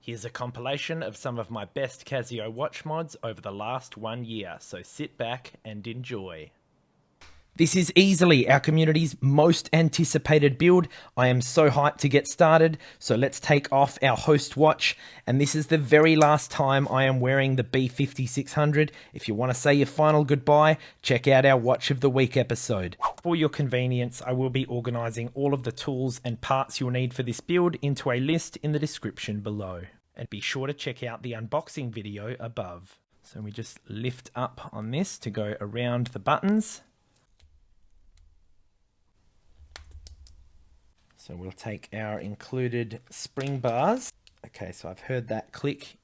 Here's a compilation of some of my best Casio watch mods over the last 1 year, so sit back and enjoy. This is easily our community's most anticipated build. I am so hyped to get started, so let's take off our host watch. And this is the very last time I am wearing the B5600. If you want to say your final goodbye, check out our Watch of the Week episode. For your convenience, I will be organising all of the tools and parts you'll need for this build into a list in the description below. And be sure to check out the unboxing video above. So we just lift up on this to go around the buttons. So we'll take our included spring bars. Okay, so I've heard that click.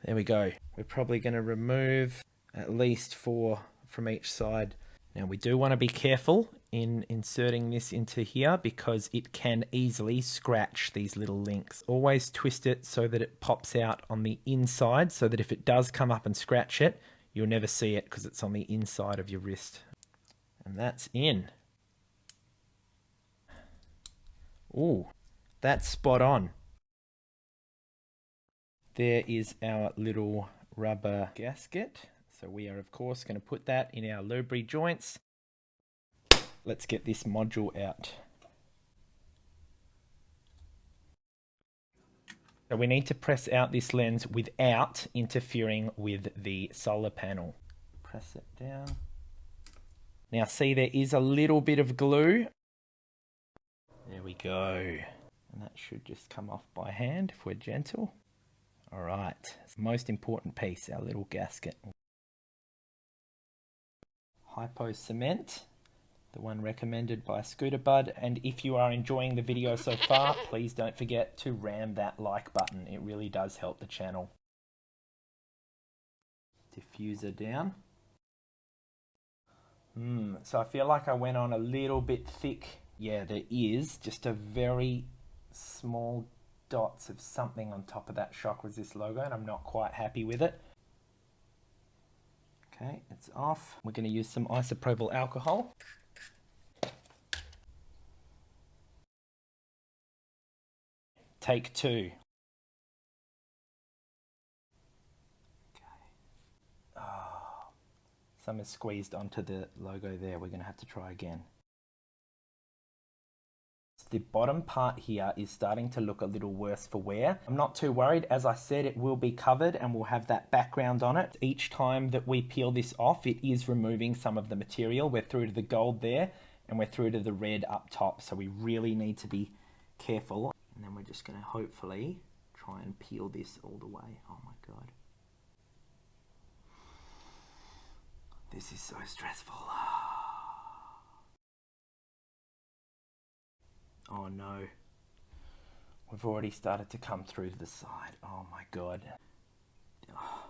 There we go. We're probably going to remove at least 4 from each side. Now we do want to be careful in inserting this into here because it can easily scratch these little links. Always twist it so that it pops out on the inside so that if it does come up and scratch it, you'll never see it because it's on the inside of your wrist. And that's in. Ooh, that's spot on. There is our little rubber gasket. So we are of course going to put that in our lubri joints. Let's get this module out. So we need to press out this lens without interfering with the solar panel. Press it down. Now see, there is a little bit of glue. There we go. And that should just come off by hand if we're gentle. All right, it's the most important piece, our little gasket. Hypo cement, the one recommended by Scooter Bud. And if you are enjoying the video so far, please don't forget to ram that like button. It really does help the channel. Diffuser down. So I feel like I went on a little bit thick. Yeah, there is just a very small dots of something on top of that shock resist logo, and I'm not quite happy with it. Okay, it's off. We're going to use some isopropyl alcohol. Take 2. Okay. Oh, some is squeezed onto the logo there. We're going to have to try again. The bottom part here is starting to look a little worse for wear. I'm not too worried. As I said, it will be covered and we'll have that background on it. Each time that we peel this off, it is removing some of the material. We're through to the gold there and we're through to the red up top. So we really need to be careful. And then we're just going to hopefully try and peel this all the way. Oh my God. This is so stressful. Oh no, we've already started to come through to the side. Oh my God. Oh.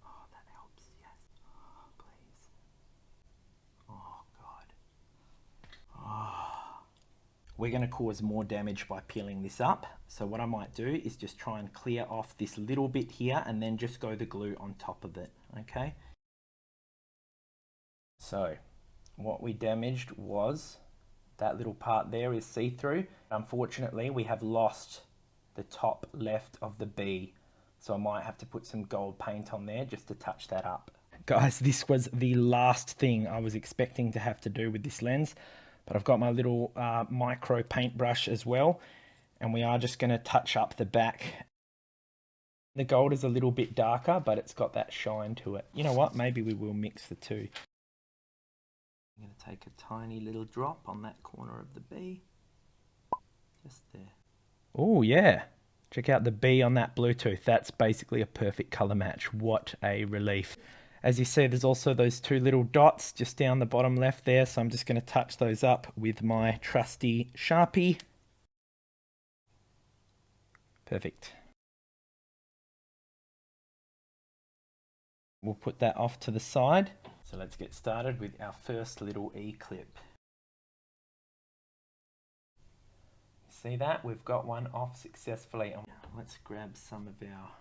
Oh, that helps, yes. Oh, please. Oh God. Oh. We're going to cause more damage by peeling this up. So what I might do is just try and clear off this little bit here and then just go the glue on top of it, okay? So what we damaged was that little part there is see-through. Unfortunately, we have lost the top left of the B. So I might have to put some gold paint on there just to touch that up. Guys, this was the last thing I was expecting to have to do with this lens. But I've got my little micro paintbrush as well. And we are just going to touch up the back. The gold is a little bit darker, but it's got that shine to it. You know what? Maybe we will mix the two. I'm going to take a tiny little drop on that corner of the B. Just there. Oh, yeah. Check out the B on that Bluetooth. That's basically a perfect color match. What a relief. As you see, there's also those 2 little dots just down the bottom left there. So I'm just going to touch those up with my trusty Sharpie. Perfect. We'll put that off to the side. So let's get started with our first little E-clip. See that? We've got one off successfully. Let's grab some of our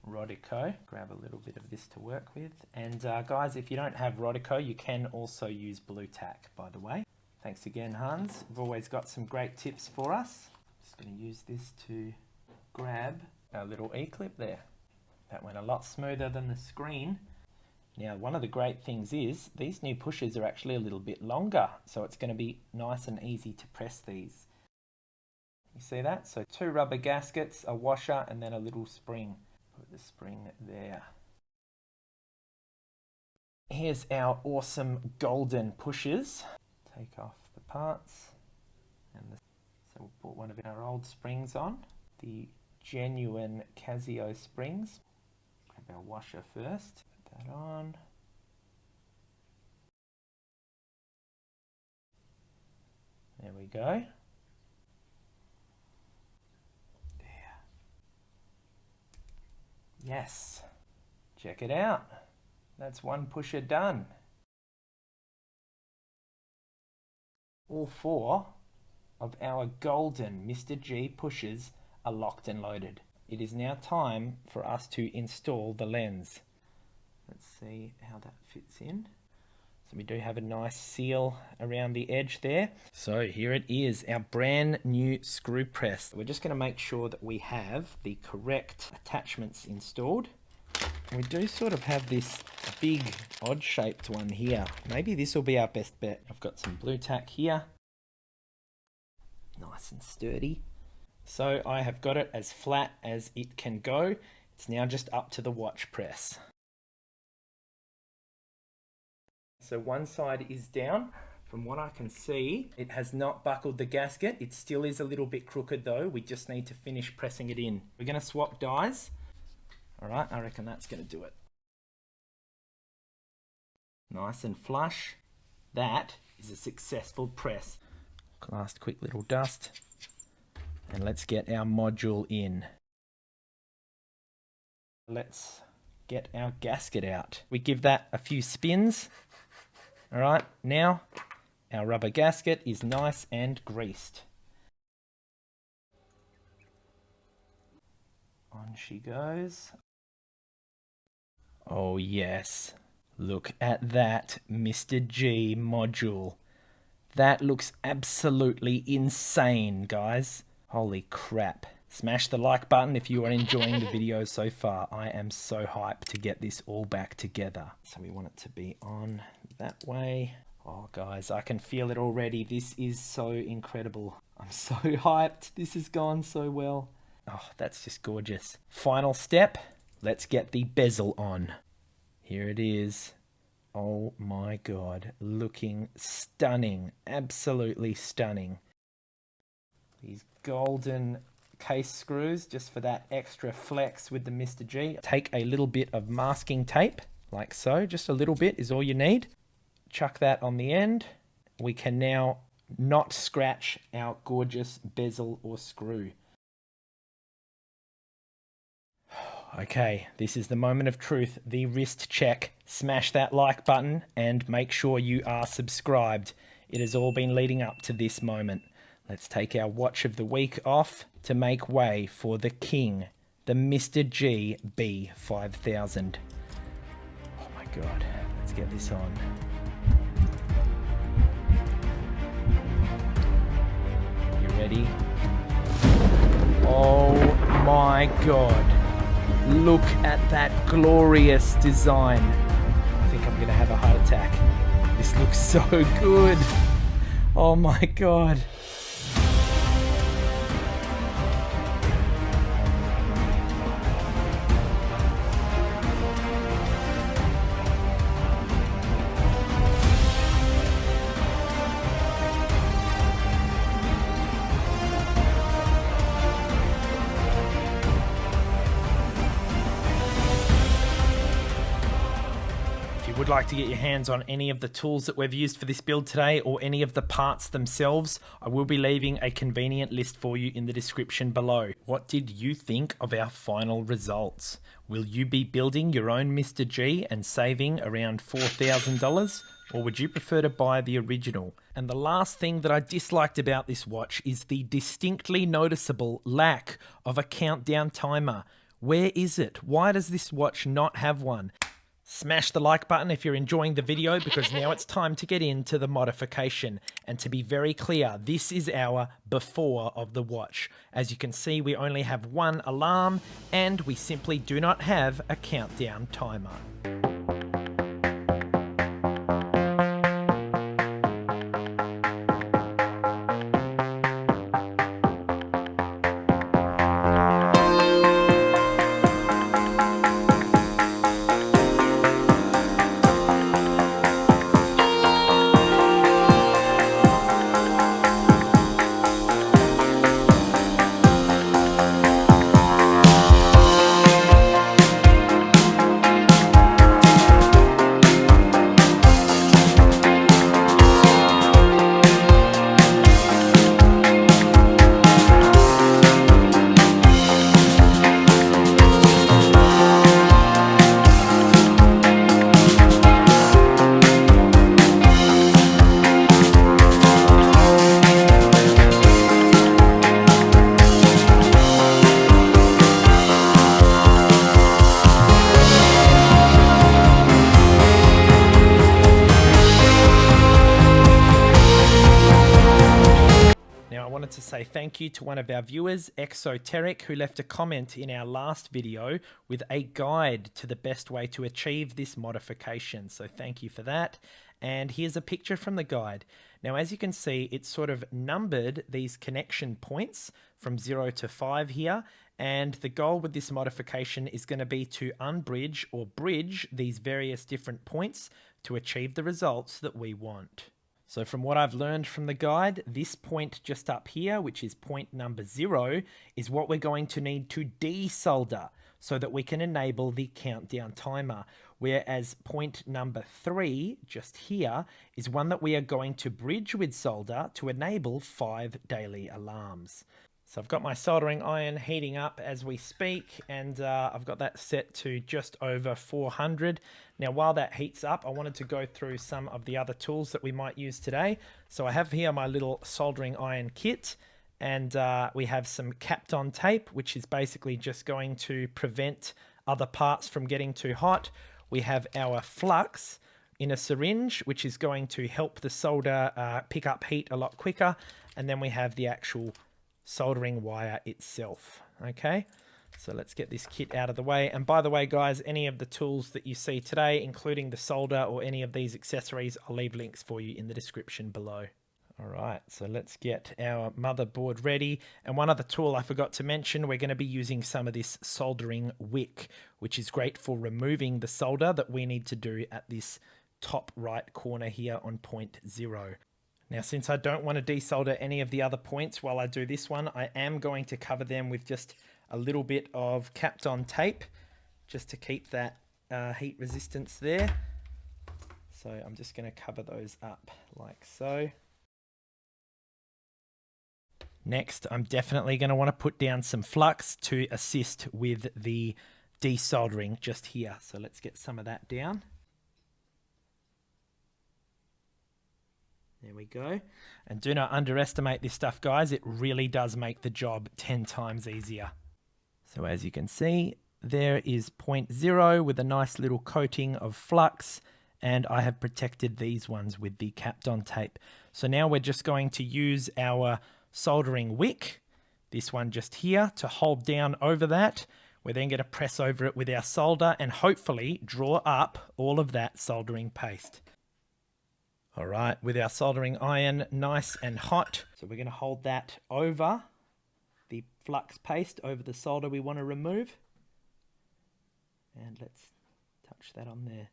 Rodico. Grab a little bit of this to work with. And guys, if you don't have Rodico, you can also use blue tack, by the way. Thanks again, Hans. You've always got some great tips for us. Just going to use this to grab our little E-clip there. That went a lot smoother than the screen. Now, one of the great things is these new pushers are actually a little bit longer, so it's going to be nice and easy to press these. You see that? So 2 rubber gaskets, a washer, and then a little spring. Put the spring there. Here's our awesome golden pushers. Take off the parts. So we'll put one of our old springs on. The genuine Casio springs. Grab our washer first. Put that on. There we go. There. Yes. Check it out. That's one pusher done. All 4 of our golden Mr. G pushers are locked and loaded. It is now time for us to install the lens. Let's see how that fits in. So we do have a nice seal around the edge there. So here it is, our brand new screw press. We're just going to make sure that we have the correct attachments installed. We do sort of have this big odd shaped one here. Maybe this will be our best bet. I've got some blue tack here. Nice and sturdy. So I have got it as flat as it can go. It's now just up to the watch press. So one side is down. From what I can see, it has not buckled the gasket. It still is a little bit crooked though. We just need to finish pressing it in. We're going to swap dies. All right, I reckon that's going to do it. Nice and flush. That is a successful press. Last quick little dust. And let's get our module in. Let's get our gasket out. We give that a few spins. All right, now our rubber gasket is nice and greased. On she goes. Oh yes, look at that Mr. G module. That looks absolutely insane, guys. Holy crap. Smash the like button if you are enjoying the video so far. I am so hyped to get this all back together. So we want it to be on that way. Oh guys, I can feel it already. This is so incredible. I'm so hyped. This has gone so well. Oh, that's just gorgeous. Final step. Let's get the bezel on. Here it is. Oh my God, looking stunning. Absolutely stunning. These golden case screws just for that extra flex with the Mr. G. Take a little bit of masking tape, like so. Just a little bit is all you need. Chuck that on the end. We can now not scratch our gorgeous bezel or screw. Okay, this is the moment of truth, the wrist check. Smash that like button and make sure you are subscribed. It has all been leading up to this moment. Let's take our watch of the week off to make way for the king, the Mr. G B5000. Oh my God, let's get this on. You ready? Oh my God. Look at that glorious design. I think I'm gonna have a heart attack. This looks so good. Oh my God. Would like to get your hands on any of the tools that we've used for this build today or any of the parts themselves, I will be leaving a convenient list for you in the description below. What did you think of our final results? Will you be building your own Mr. G and saving around $4,000? Or would you prefer to buy the original? And the last thing that I disliked about this watch is the distinctly noticeable lack of a countdown timer. Where is it? Why does this watch not have one? Smash the like button if you're enjoying the video, because now it's time to get into the modification. And to be very clear, this is our before of the watch. As you can see, we only have one alarm and we simply do not have a countdown timer. To say thank you to one of our viewers, Exoteric, who left a comment in our last video with a guide to the best way to achieve this modification. So thank you for that. And here's a picture from the guide. Now, as you can see, it's sort of numbered these connection points from 0 to 5 here. And the goal with this modification is going to be to unbridge or bridge these various different points to achieve the results that we want. So from what I've learned from the guide, this point just up here, which is point number 0, is what we're going to need to desolder so that we can enable the countdown timer. Whereas point number 3, just here, is one that we are going to bridge with solder to enable 5 daily alarms. So I've got my soldering iron heating up as we speak, and I've got that set to just over 400. Now, while that heats up, I wanted to go through some of the other tools that we might use today. So I have here my little soldering iron kit, and we have some Kapton tape, which is basically just going to prevent other parts from getting too hot. We have our flux in a syringe, which is going to help the solder pick up heat a lot quicker. And then we have the actual soldering wire itself. Okay, so let's get this kit out of the way. And by the way, guys, any of the tools that you see today, including the solder or any of these accessories, I'll leave links for you in the description below. All right, so let's get our motherboard ready. And one other tool I forgot to mention, we're going to be using some of this soldering wick, which is great for removing the solder that we need to do at this top right corner here on point 0. Now, since I don't want to desolder any of the other points while I do this one, I am going to cover them with just a little bit of Kapton tape, just to keep that heat resistance there. So I'm just going to cover those up like so. Next, I'm definitely going to want to put down some flux to assist with the desoldering just here. So let's get some of that down. There we go. And do not underestimate this stuff, guys. It really does make the job 10 times easier. So as you can see, there is point 0 with a nice little coating of flux, and I have protected these ones with the Kapton tape. So now we're just going to use our soldering wick, this one just here, to hold down over that. We're then going to press over it with our solder and hopefully draw up all of that soldering paste. All right, with our soldering iron nice and hot, so we're going to hold that over the flux paste, over the solder we want to remove. And let's touch that on there.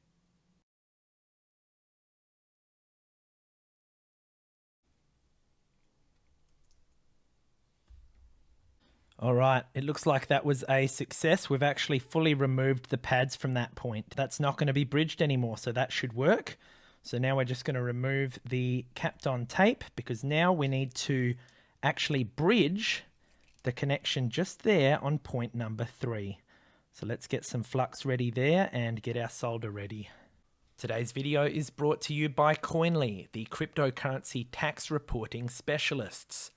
All right, it looks like that was a success. We've actually fully removed the pads from that point. That's not going to be bridged anymore, so that should work. So now we're just going to remove the Kapton tape, because now we need to actually bridge the connection just there on point number 3. So let's get some flux ready there and get our solder ready. Today's video is brought to you by Coinly, the cryptocurrency tax reporting specialists.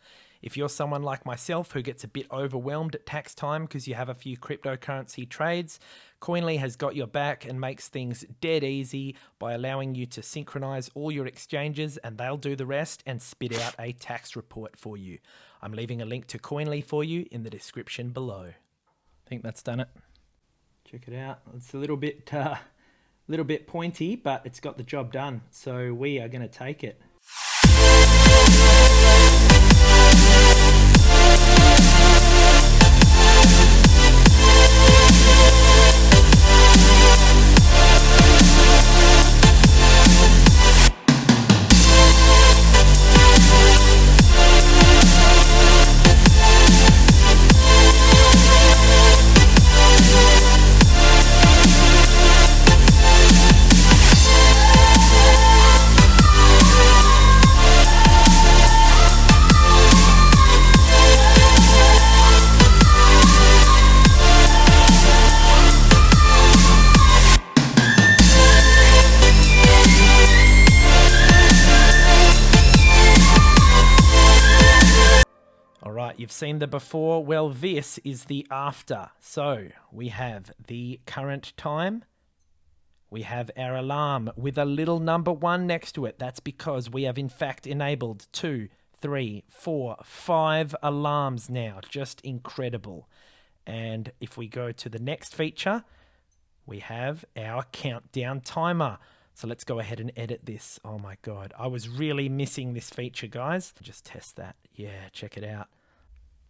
If you're someone like myself who gets a bit overwhelmed at tax time because you have a few cryptocurrency trades, Coinly has got your back and makes things dead easy by allowing you to synchronize all your exchanges, and they'll do the rest and spit out a tax report for you. I'm leaving a link to Coinly for you in the description below. I think that's done it. Check it out. It's a little bit pointy, but it's got the job done. So we are going to take it. Alright, you've seen the before. Well, this is the after. So we have the current time. We have our alarm with a little number 1 next to it. That's because we have in fact enabled 2, 3, 4, 5 alarms now. Just incredible. And if we go to the next feature, we have our countdown timer. So let's go ahead and edit this. Oh my God, I was really missing this feature, guys. Just test that. Yeah, check it out.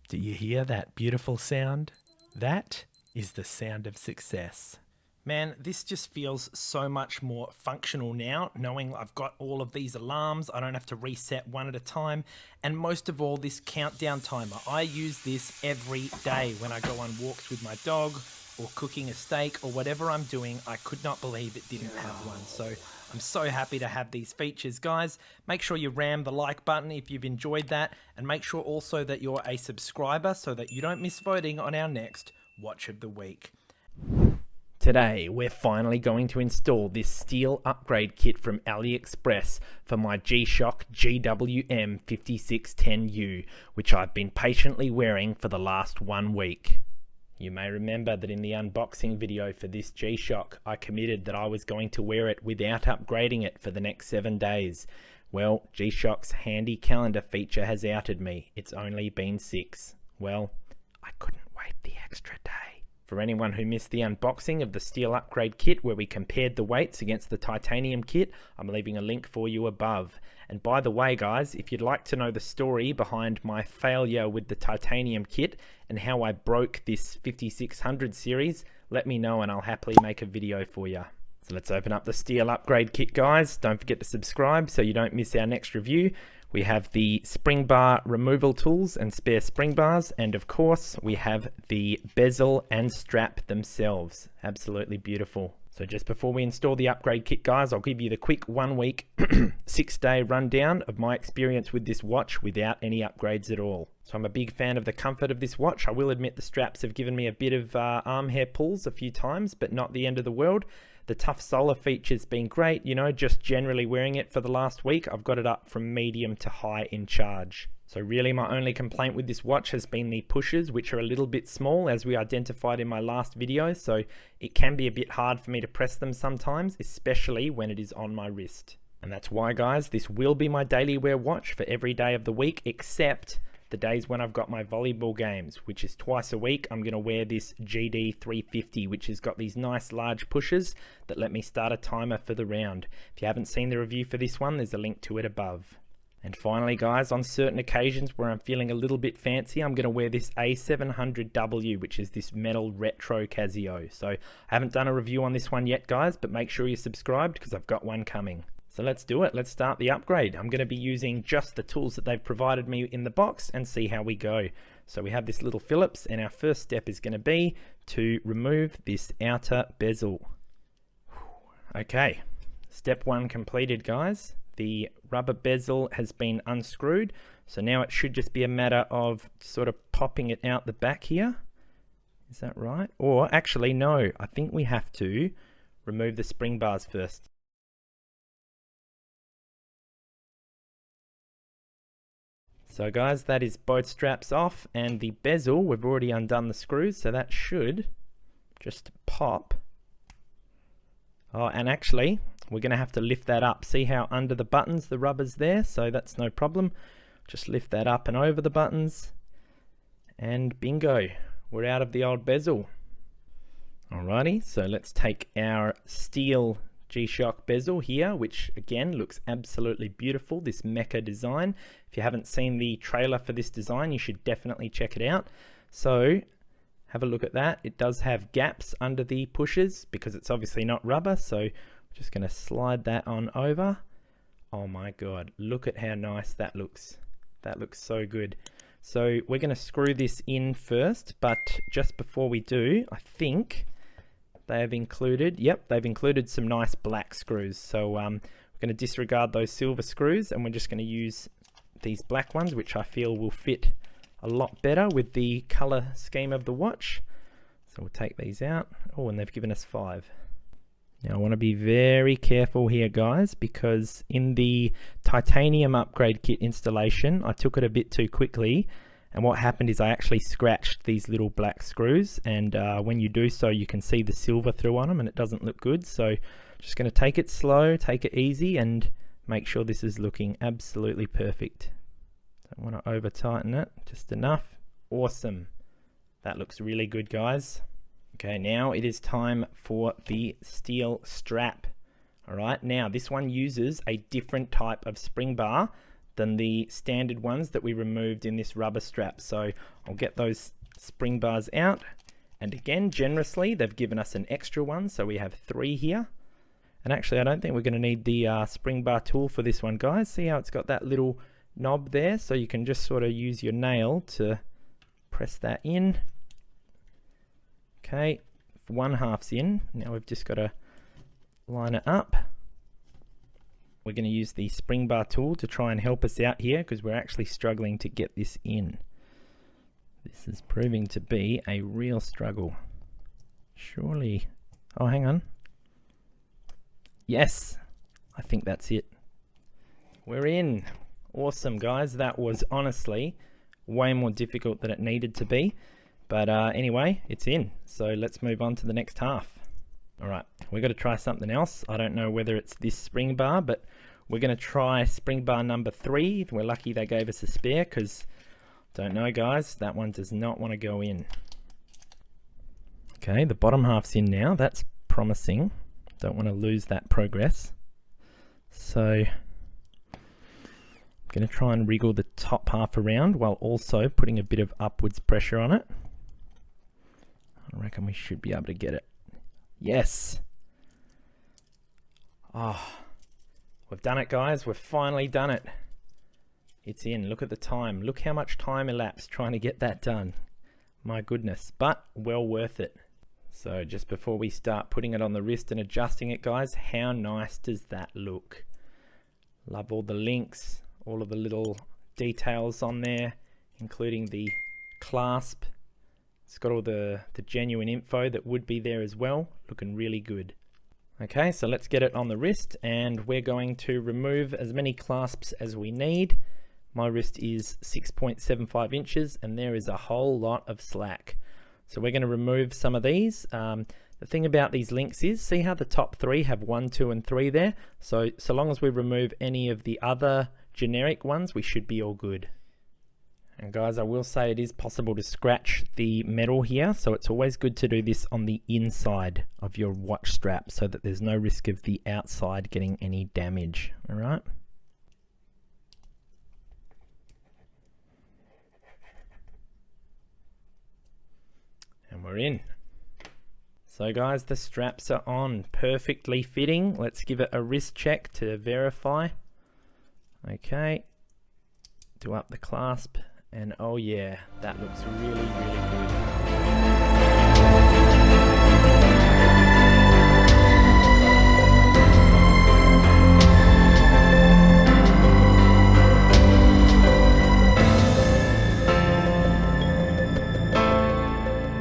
Do you hear that beautiful sound? That is the sound of success. Man, this just feels so much more functional now, knowing I've got all of these alarms. I don't have to reset one at a time. And most of all, this countdown timer. I use this every day when I go on walks with my dog or cooking a steak or whatever I'm doing. I could not believe it didn't have one. So I'm so happy to have these features, guys. Make sure you ram the like button if you've enjoyed that, and make sure also that you're a subscriber so that you don't miss voting on our next Watch of the Week. Today, we're finally going to install this steel upgrade kit from AliExpress for my G-Shock GWM 5610U, which I've been patiently wearing for the last 1 week. You may remember that in the unboxing video for this G-Shock, I committed that I was going to wear it without upgrading it for the next 7 days. Well, G-Shock's handy calendar feature has outed me. It's only been 6. Well, I couldn't wait the extra day. For anyone who missed the unboxing of the steel upgrade kit where we compared the weights against the titanium kit, I'm leaving a link for you above. And by the way, guys, if you'd like to know the story behind my failure with the titanium kit and how I broke this 5600 series, let me know and I'll happily make a video for you. So let's open up the steel upgrade kit, guys. Don't forget to subscribe so you don't miss our next review. We have the spring bar removal tools and spare spring bars, and of course we have the bezel and strap themselves. Absolutely beautiful. So just before we install the upgrade kit, guys, I'll give you the quick 1 week, 6-day rundown of my experience with this watch without any upgrades at all. So I'm a big fan of the comfort of this watch. I will admit the straps have given me a bit of arm hair pulls a few times, but not the end of the world. The tough solar feature's been great, you know, just generally wearing it for the last week. I've got it up from medium to high in charge. So really my only complaint with this watch has been the pushers, which are a little bit small as we identified in my last video. So it can be a bit hard for me to press them sometimes, especially when it is on my wrist. And that's why, guys, this will be my daily wear watch for every day of the week, except the days when I've got my volleyball games, which is twice a week. I'm going to wear this GD 350, which has got these nice large pushers that let me start a timer for the round. If you haven't seen the review for this one, there's a link to it above. And finally, guys, on certain occasions where I'm feeling a little bit fancy, I'm going to wear this A700W, which is this metal retro Casio. So I haven't done a review on this one yet, guys, but make sure you're subscribed because I've got one coming. So let's do it. Let's start the upgrade. I'm going to be using just the tools that they've provided me in the box and see how we go. So we have this little Phillips, and our first step is going to be to remove this outer bezel. Okay, step 1 completed, guys. The rubber bezel has been unscrewed, so now it should just be a matter of sort of popping it out the back here. Is that right? Or actually, no, I think we have to remove the spring bars first. So guys, that is both straps off, and the bezel, we've already undone the screws, so that should just pop. Oh, and actually, we're going to have to lift that up. See how under the buttons the rubber's there? So that's no problem. Just lift that up and over the buttons, and bingo, we're out of the old bezel. Alrighty, so let's take our steel G-Shock bezel here, which again looks absolutely beautiful, this mecha design. If you haven't seen the trailer for this design, you should definitely check it out. So have a look at that. It does have gaps under the pushers because it's obviously not rubber, so I'm just going to slide that on over. Oh my god, look at how nice that looks. That looks so good. So we're going to screw this in first, but just before we do, I think they have included, yep, they've included some nice black screws. So we're going to disregard those silver screws, and we're just going to use these black ones, which I feel will fit a lot better with the color scheme of the watch. So we'll take these out. Oh, and they've given us 5. Now I want to be very careful here, guys, because in the titanium upgrade kit installation, I took it a bit too quickly. And what happened is I actually scratched these little black screws, and when you do so, you can see the silver through on them, and it doesn't look good. So just going to take it slow, take it easy, and make sure this is looking absolutely perfect. Don't want to over tighten it, just enough. Awesome. That looks really good, guys. Okay, now it is time for the steel strap. All right, now this one uses a different type of spring bar than the standard ones that we removed in this rubber strap. So I'll get those spring bars out, and again, generously, they've given us an extra one, so we have 3 here. And actually, I don't think we're going to need the spring bar tool for this one, guys. See how it's got that little knob there, so you can just sort of use your nail to press that in. Okay, 1/2's in. Now we've just got to line it up. We're going to use the spring bar tool to try and help us out here, because we're actually struggling to get this in. This is proving to be a real struggle. Surely, oh hang on. Yes, I think that's it. We're in. Awesome, guys. That was honestly way more difficult than it needed to be. But anyway, it's in. So let's move on to the next half. All right, we're going to try something else. I don't know whether it's this spring bar, but we're going to try spring bar number 3. We're lucky they gave us a spare, because, don't know, guys, that one does not want to go in. Okay, the bottom half's in now. That's promising. Don't want to lose that progress. So I'm going to try and wriggle the top half around while also putting a bit of upwards pressure on it. I reckon we should be able to get it. Yes. Oh, we've done it, guys. We've finally done it. It's in. Look at the time. Look how much time elapsed trying to get that done. My goodness, but well worth it. So just before we start putting it on the wrist and adjusting it, guys, how nice does that look? Love all the links, all of the little details on there, including the clasp. It's got all the genuine info that would be there as well. Looking really good. Okay, so let's get it on the wrist, and we're going to remove as many clasps as we need. My wrist is 6.75 inches, and there is a whole lot of slack. So we're going to remove some of these. The thing about these links is, see how the top 3 have 1, 2, and 3 there? So long as we remove any of the other generic ones, we should be all good. And guys, I will say it is possible to scratch the metal here, so it's always good to do this on the inside of your watch strap so that there's no risk of the outside getting any damage. All right. And we're in. So guys, the straps are on, perfectly fitting. Let's give it a wrist check to verify. Okay, do up the clasp, and oh yeah, that looks really, really good.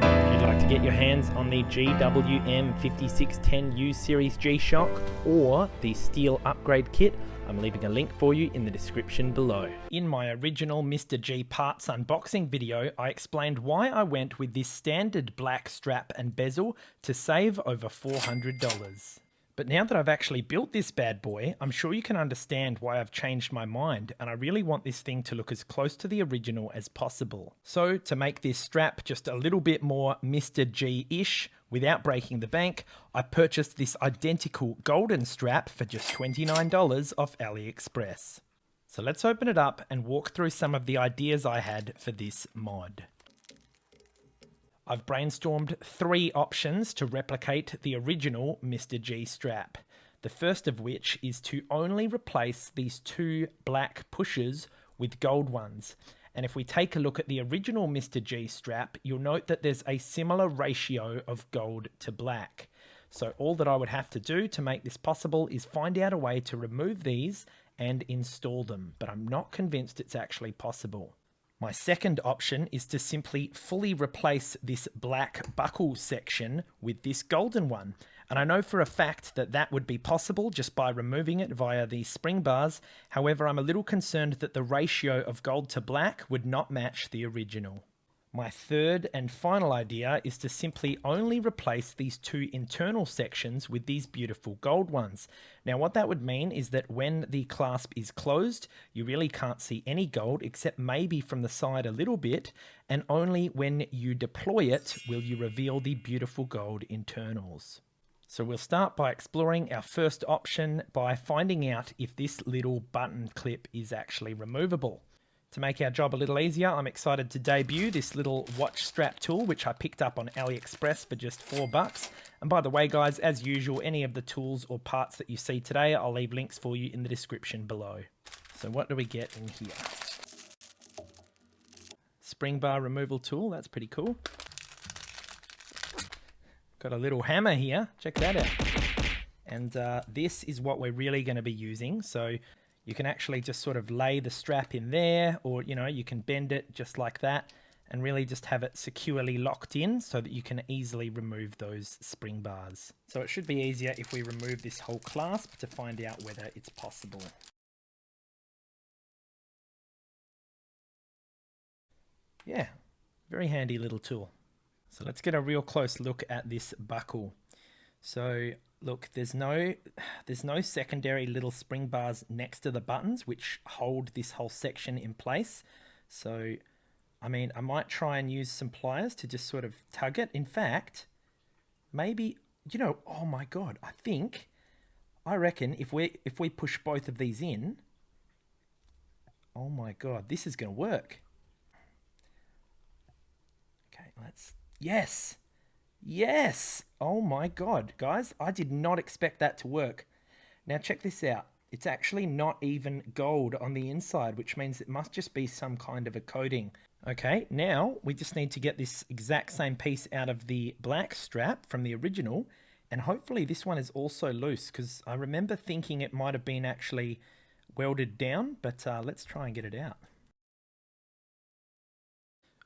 If you'd like to get your hands on the GWM 5610U Series G-Shock or the steel upgrade kit, I'm leaving a link for you in the description below. In my original Mr. G parts unboxing video, I explained why I went with this standard black strap and bezel to save over $400. But now that I've actually built this bad boy, I'm sure you can understand why I've changed my mind, and I really want this thing to look as close to the original as possible. So to make this strap just a little bit more Mr. G-ish, without breaking the bank, I purchased this identical golden strap for just $29 off AliExpress. So let's open it up and walk through some of the ideas I had for this mod. I've brainstormed 3 options to replicate the original Mr. G strap. The first of which is to only replace these 2 black pushers with gold ones. And if we take a look at the original Mr. G strap, you'll note that there's a similar ratio of gold to black. So all that I would have to do to make this possible is find out a way to remove these and install them, but I'm not convinced it's actually possible. My second option is to simply fully replace this black buckle section with this golden one. And I know for a fact that that would be possible just by removing it via these spring bars. However, I'm a little concerned that the ratio of gold to black would not match the original. My third and final idea is to simply only replace these 2 internal sections with these beautiful gold ones. Now what that would mean is that when the clasp is closed, you really can't see any gold except maybe from the side a little bit, and only when you deploy it will you reveal the beautiful gold internals. So we'll start by exploring our first option by finding out if this little button clip is actually removable. To make our job a little easier, I'm excited to debut this little watch strap tool, which I picked up on AliExpress for just $4. And by the way, guys, as usual, any of the tools or parts that you see today, I'll leave links for you in the description below. So what do we get in here? Spring bar removal tool, that's pretty cool. Got a little hammer here, check that out. And this is what we're really going to be using. So you can actually just sort of lay the strap in there, or you can bend it just like that and really just have it securely locked in so that you can easily remove those spring bars. So it should be easier if we remove this whole clasp to find out whether it's possible. Yeah, very handy little tool. So let's get a real close look at this buckle. So look, there's no secondary little spring bars next to the buttons which hold this whole section in place. So, I mean, I might try and use some pliers to just sort of tug it. In fact, maybe, oh my God, I reckon if we push both of these in, oh my God, this is going to work. Okay, yes. Yes! Oh my God, guys, I did not expect that to work. Now check this out. It's actually not even gold on the inside, which means it must just be some kind of a coating. Okay, now we just need to get this exact same piece out of the black strap from the original, and hopefully this one is also loose, because I remember thinking it might have been actually welded down, but let's try and get it out.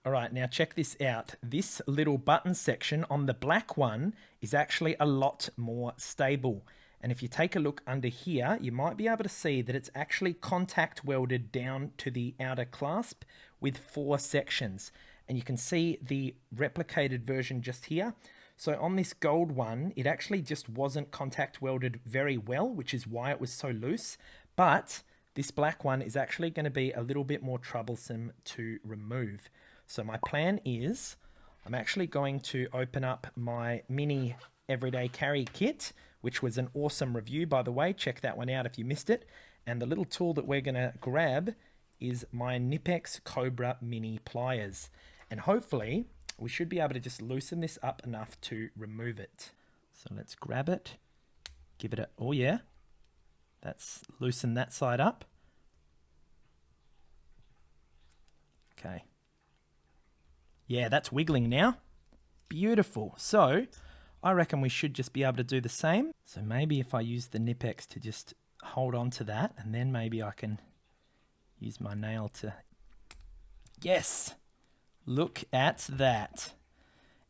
Alright, now check this out. This little button section on the black one is actually a lot more stable. And if you take a look under here, you might be able to see that it's actually contact welded down to the outer clasp with 4 sections. And you can see the replicated version just here. So on this gold one, it actually just wasn't contact welded very well, which is why it was so loose. But this black one is actually going to be a little bit more troublesome to remove. So my plan is I'm actually going to open up my mini everyday carry kit, which was an awesome review, by the way. Check that one out if you missed it. And the little tool that we're going to grab is my Knipex Cobra mini pliers. And hopefully we should be able to just loosen this up enough to remove it. So let's grab it, give it a, oh yeah, that's loosen that side up. Okay. Yeah, that's wiggling now. Beautiful. So I reckon we should just be able to do the same. So maybe if I use the Knipex to just hold on to that, and then maybe I can use my nail to... Yes! Look at that.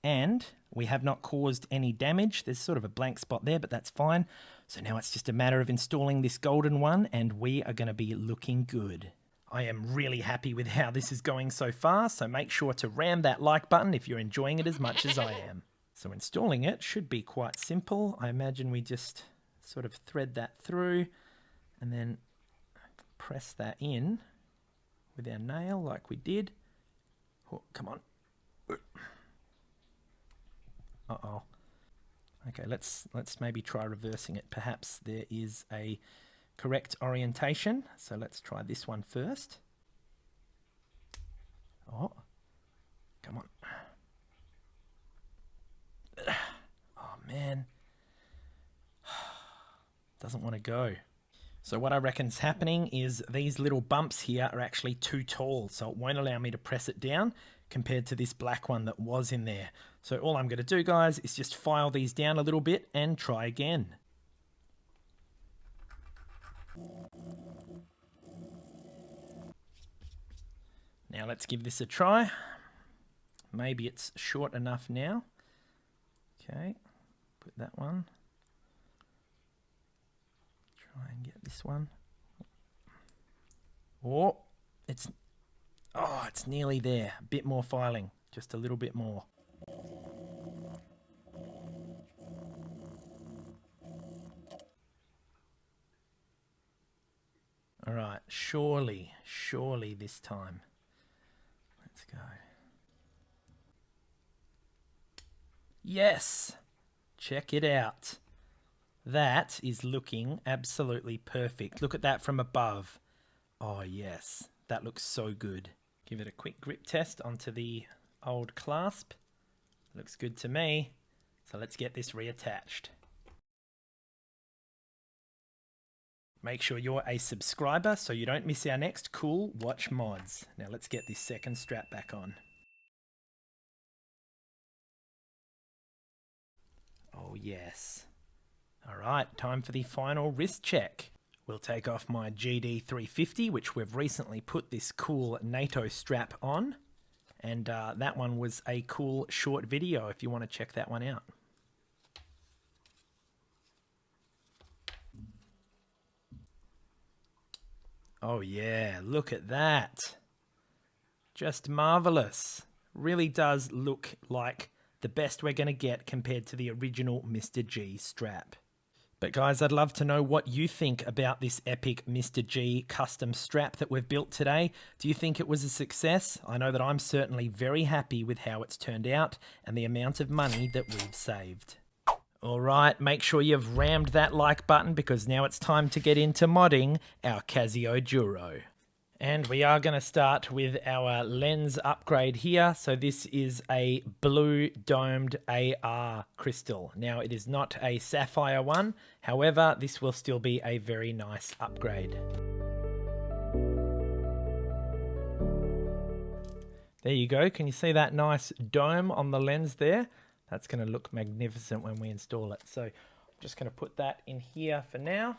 and we have not caused any damage. There's sort of a blank spot there, but that's fine. So now it's just a matter of installing this golden one, and we are going to be looking good. I am really happy with how this is going so far, so make sure to ram that like button if you're enjoying it as much as I am. So installing it should be quite simple. I imagine we just sort of thread that through and then press that in with our nail like we did. Oh, come on. Uh-oh. Okay, let's maybe try reversing it. Perhaps there is a correct orientation. So let's try this one first. Oh, come on. Oh, man. Doesn't want to go. So what I reckon's happening is these little bumps here are actually too tall, so it won't allow me to press it down compared to this black one that was in there. So all I'm going to do, guys, is just file these down a little bit and try again. Now let's give this a try. Maybe it's short enough now. Okay, put that one. Try and get this one. Oh, it's nearly there. A bit more filing, just a little bit more. All right, surely this time. Let's go. Yes, check it out. That is looking absolutely perfect. Look at that from above. Oh yes, that looks so good. Give it a quick grip test onto the old clasp. Looks good to me. So let's get this reattached. Make sure you're a subscriber so you don't miss our next cool watch mods. Now let's get this second strap back on. Oh yes. Alright, time for the final wrist check. We'll take off my GD350, which we've recently put this cool NATO strap on. And that one was a cool short video if you want to check that one out. Oh yeah, look at that. Just marvelous. Really does look like the best we're going to get compared to the original Mr. G strap. But guys, I'd love to know what you think about this epic Mr. G custom strap that we've built today. Do you think it was a success? I know that I'm certainly very happy with how it's turned out and the amount of money that we've saved. Alright, make sure you've rammed that like button because now it's time to get into modding our Casio Duro. And we are going to start with our lens upgrade here. So this is a blue domed AR crystal. Now it is not a sapphire one. However, this will still be a very nice upgrade. There you go. Can you see that nice dome on the lens there? That's going to look magnificent when we install it. So I'm just going to put that in here for now.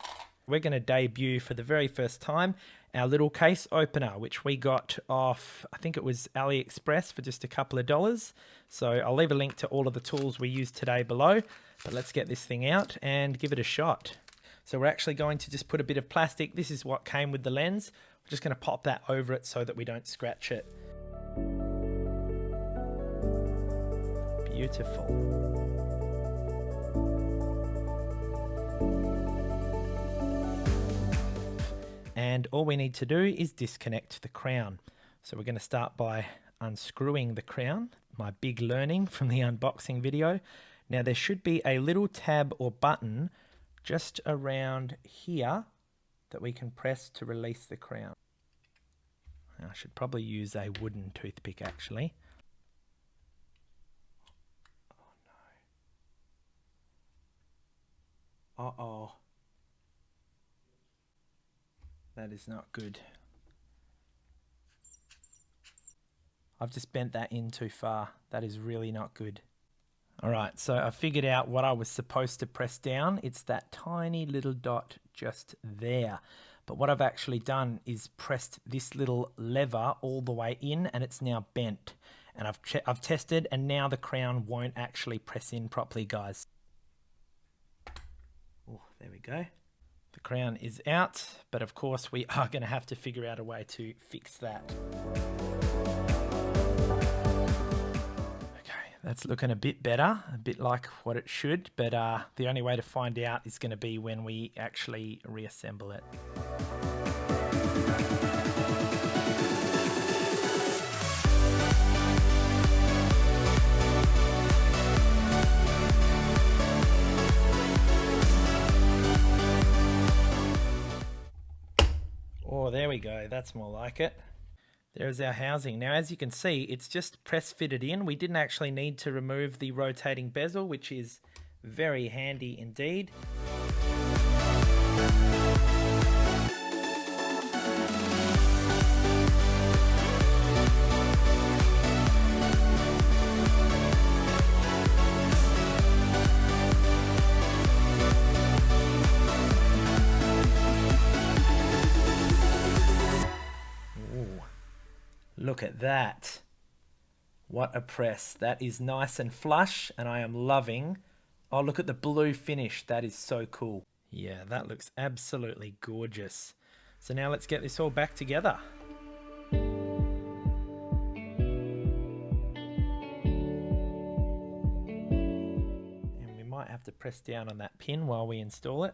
We're going to debut for the very first time our little case opener, which we got off, I think it was AliExpress for just a couple of dollars. So I'll leave a link to all of the tools we used today below, but let's get this thing out and give it a shot. So we're actually going to just put a bit of plastic. This is what came with the lens. We're just going to pop that over it so that we don't scratch it. Beautiful. And all we need to do is disconnect the crown. So we're going to start by unscrewing the crown, my big learning from the unboxing video. Now there should be a little tab or button just around here that we can press to release the crown. I should probably use a wooden toothpick actually. Oh no. Uh-oh. That is not good. I've just bent that in too far. That is really not good. Alright, so I figured out what I was supposed to press down. It's that tiny little dot just there. But what I've actually done is pressed this little lever all the way in and it's now bent. and I've tested, and now the crown won't actually press in properly, guys. Oh, there we go. The crown is out, but of course we are going to have to figure out a way to fix that. Okay, that's looking a bit better, a bit like what it should, but the only way to find out is going to be when we actually reassemble it. Oh, there we go. That's more like it. There's our housing. Now, as you can see, it's just press fitted in. We didn't actually need to remove the rotating bezel, which is very handy indeed. Look at that. What a press. That is nice and flush, and I am loving. Oh, look at the blue finish. That is so cool. Yeah, that looks absolutely gorgeous. So now let's get this all back together. And we might have to press down on that pin while we install it.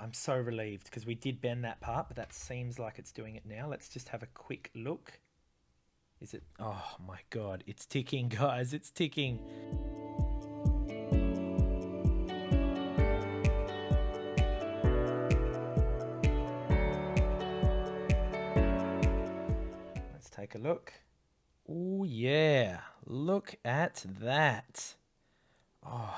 I'm so relieved because we did bend that part, but that seems like it's doing it now. Let's just have a quick look. Is it? Oh my God, it's ticking, guys, it's ticking. Let's take a look. Oh yeah, look at that. Oh.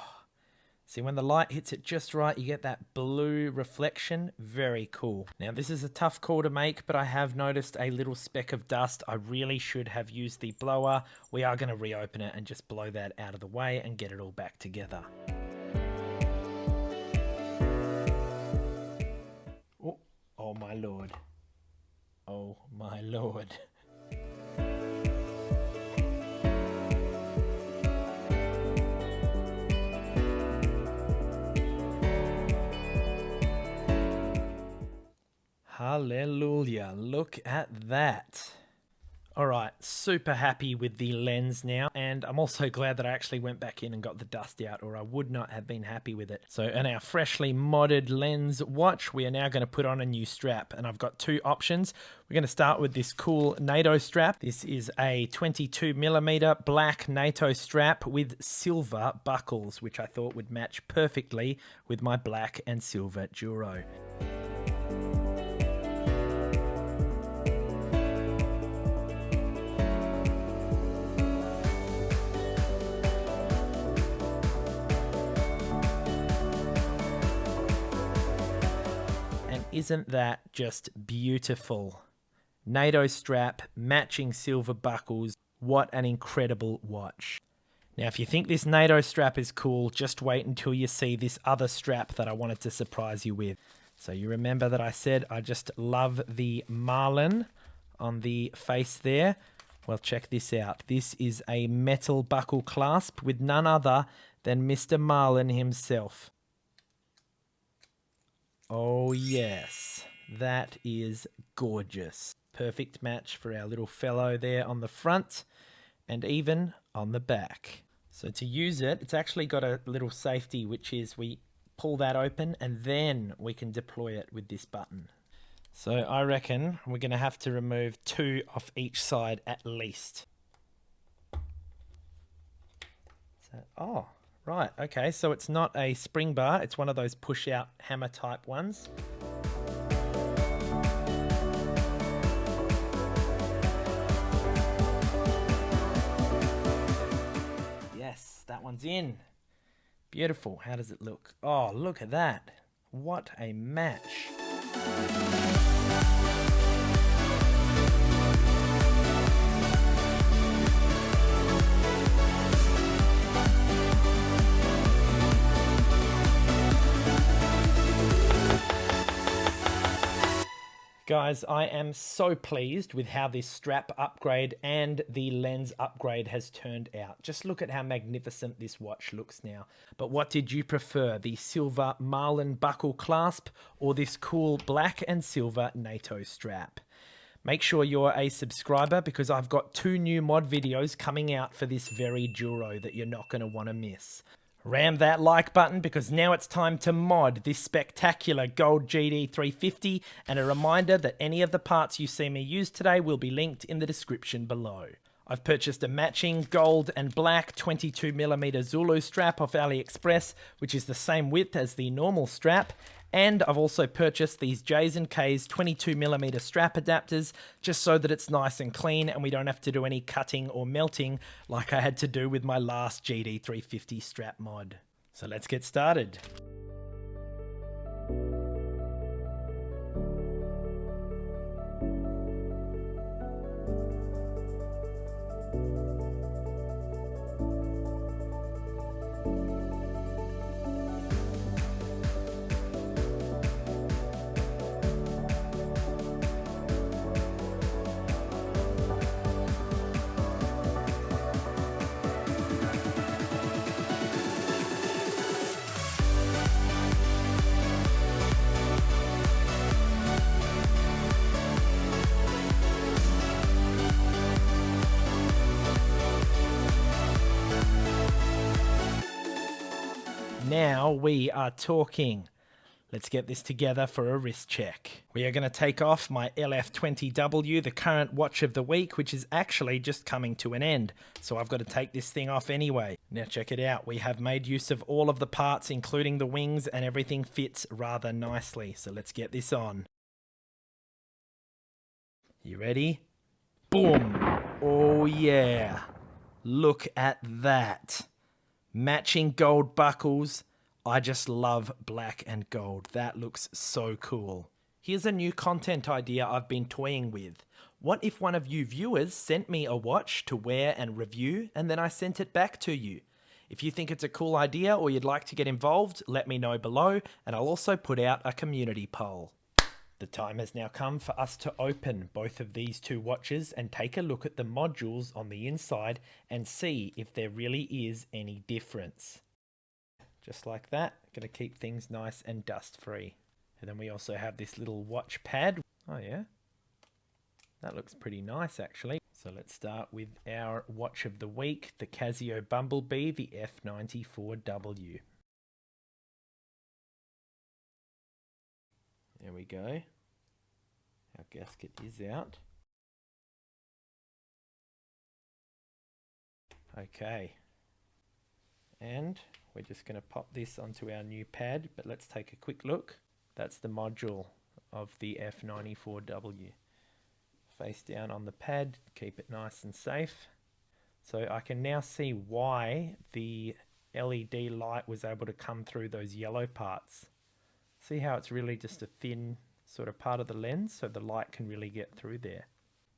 See, when the light hits it just right, you get that blue reflection. Very cool. Now, this is a tough call to make, but I have noticed a little speck of dust. I really should have used the blower. We are going to reopen it and just blow that out of the way and get it all back together. Oh, oh my Lord. Oh my Lord. Hallelujah, look at that. All right, super happy with the lens now, and I'm also glad that I actually went back in and got the dust out, or I would not have been happy with it. So in our freshly modded lens watch, we are now going to put on a new strap, and I've got two options. We're going to start with this cool NATO strap. This is a 22mm black NATO strap with silver buckles, which I thought would match perfectly with my black and silver Duro. Isn't that just beautiful? NATO strap, matching silver buckles. What an incredible watch. Now, if you think this NATO strap is cool, just wait until you see this other strap that I wanted to surprise you with. So you remember that I said I just love the marlin on the face there? Well, check this out. This is a metal buckle clasp with none other than Mr. Marlin himself. Oh yes, that is gorgeous. Perfect match for our little fellow there on the front and even on the back. So to use it, it's actually got a little safety, which is we pull that open and then we can deploy it with this button. So I reckon we're going to have to remove two off each side at least. So, oh. Right, okay, so it's not a spring bar, it's one of those push-out hammer type ones. Yes, that one's in. Beautiful, how does it look? Oh, look at that. What a match. Guys, I am so pleased with how this strap upgrade and the lens upgrade has turned out. Just look at how magnificent this watch looks now. But what did you prefer, the silver marlin buckle clasp or this cool black and silver NATO strap? Make sure you're a subscriber because I've got 2 new mod videos coming out for this very Duro that you're not going to want to miss. Ram that like button because now it's time to mod this spectacular gold GD350, and a reminder that any of the parts you see me use today will be linked in the description below. I've purchased a matching gold and black 22mm Zulu strap off AliExpress, which is the same width as the normal strap, and I've also purchased these J's and K's 22mm strap adapters just so that it's nice and clean and we don't have to do any cutting or melting like I had to do with my last GD350 strap mod. So let's get started. Now we are talking. Let's get this together for a wrist check. We are going to take off my LF20W, the current watch of the week, which is actually just coming to an end. So I've got to take this thing off anyway. Now check it out. We have made use of all of the parts, including the wings, and everything fits rather nicely. So let's get this on. You ready? Boom! Oh yeah! Look at that. Matching gold buckles. I just love black and gold. That looks so cool. Here's a new content idea I've been toying with. What if one of you viewers sent me a watch to wear and review, and then I sent it back to you? If you think it's a cool idea or you'd like to get involved, let me know below, and I'll also put out a community poll. The time has now come for us to open both of these 2 watches and take a look at the modules on the inside and see if there really is any difference. Just like that, going to keep things nice and dust free. And then we also have this little watch pad. Oh yeah, that looks pretty nice actually. So let's start with our watch of the week, the Casio Bumblebee, the F94W. There we go. Our gasket is out. Okay. And we're just going to pop this onto our new pad, but let's take a quick look. That's the module of the F94W. Face down on the pad, keep it nice and safe. So I can now see why the LED light was able to come through those yellow parts. See how it's really just a thin sort of part of the lens, so the light can really get through there.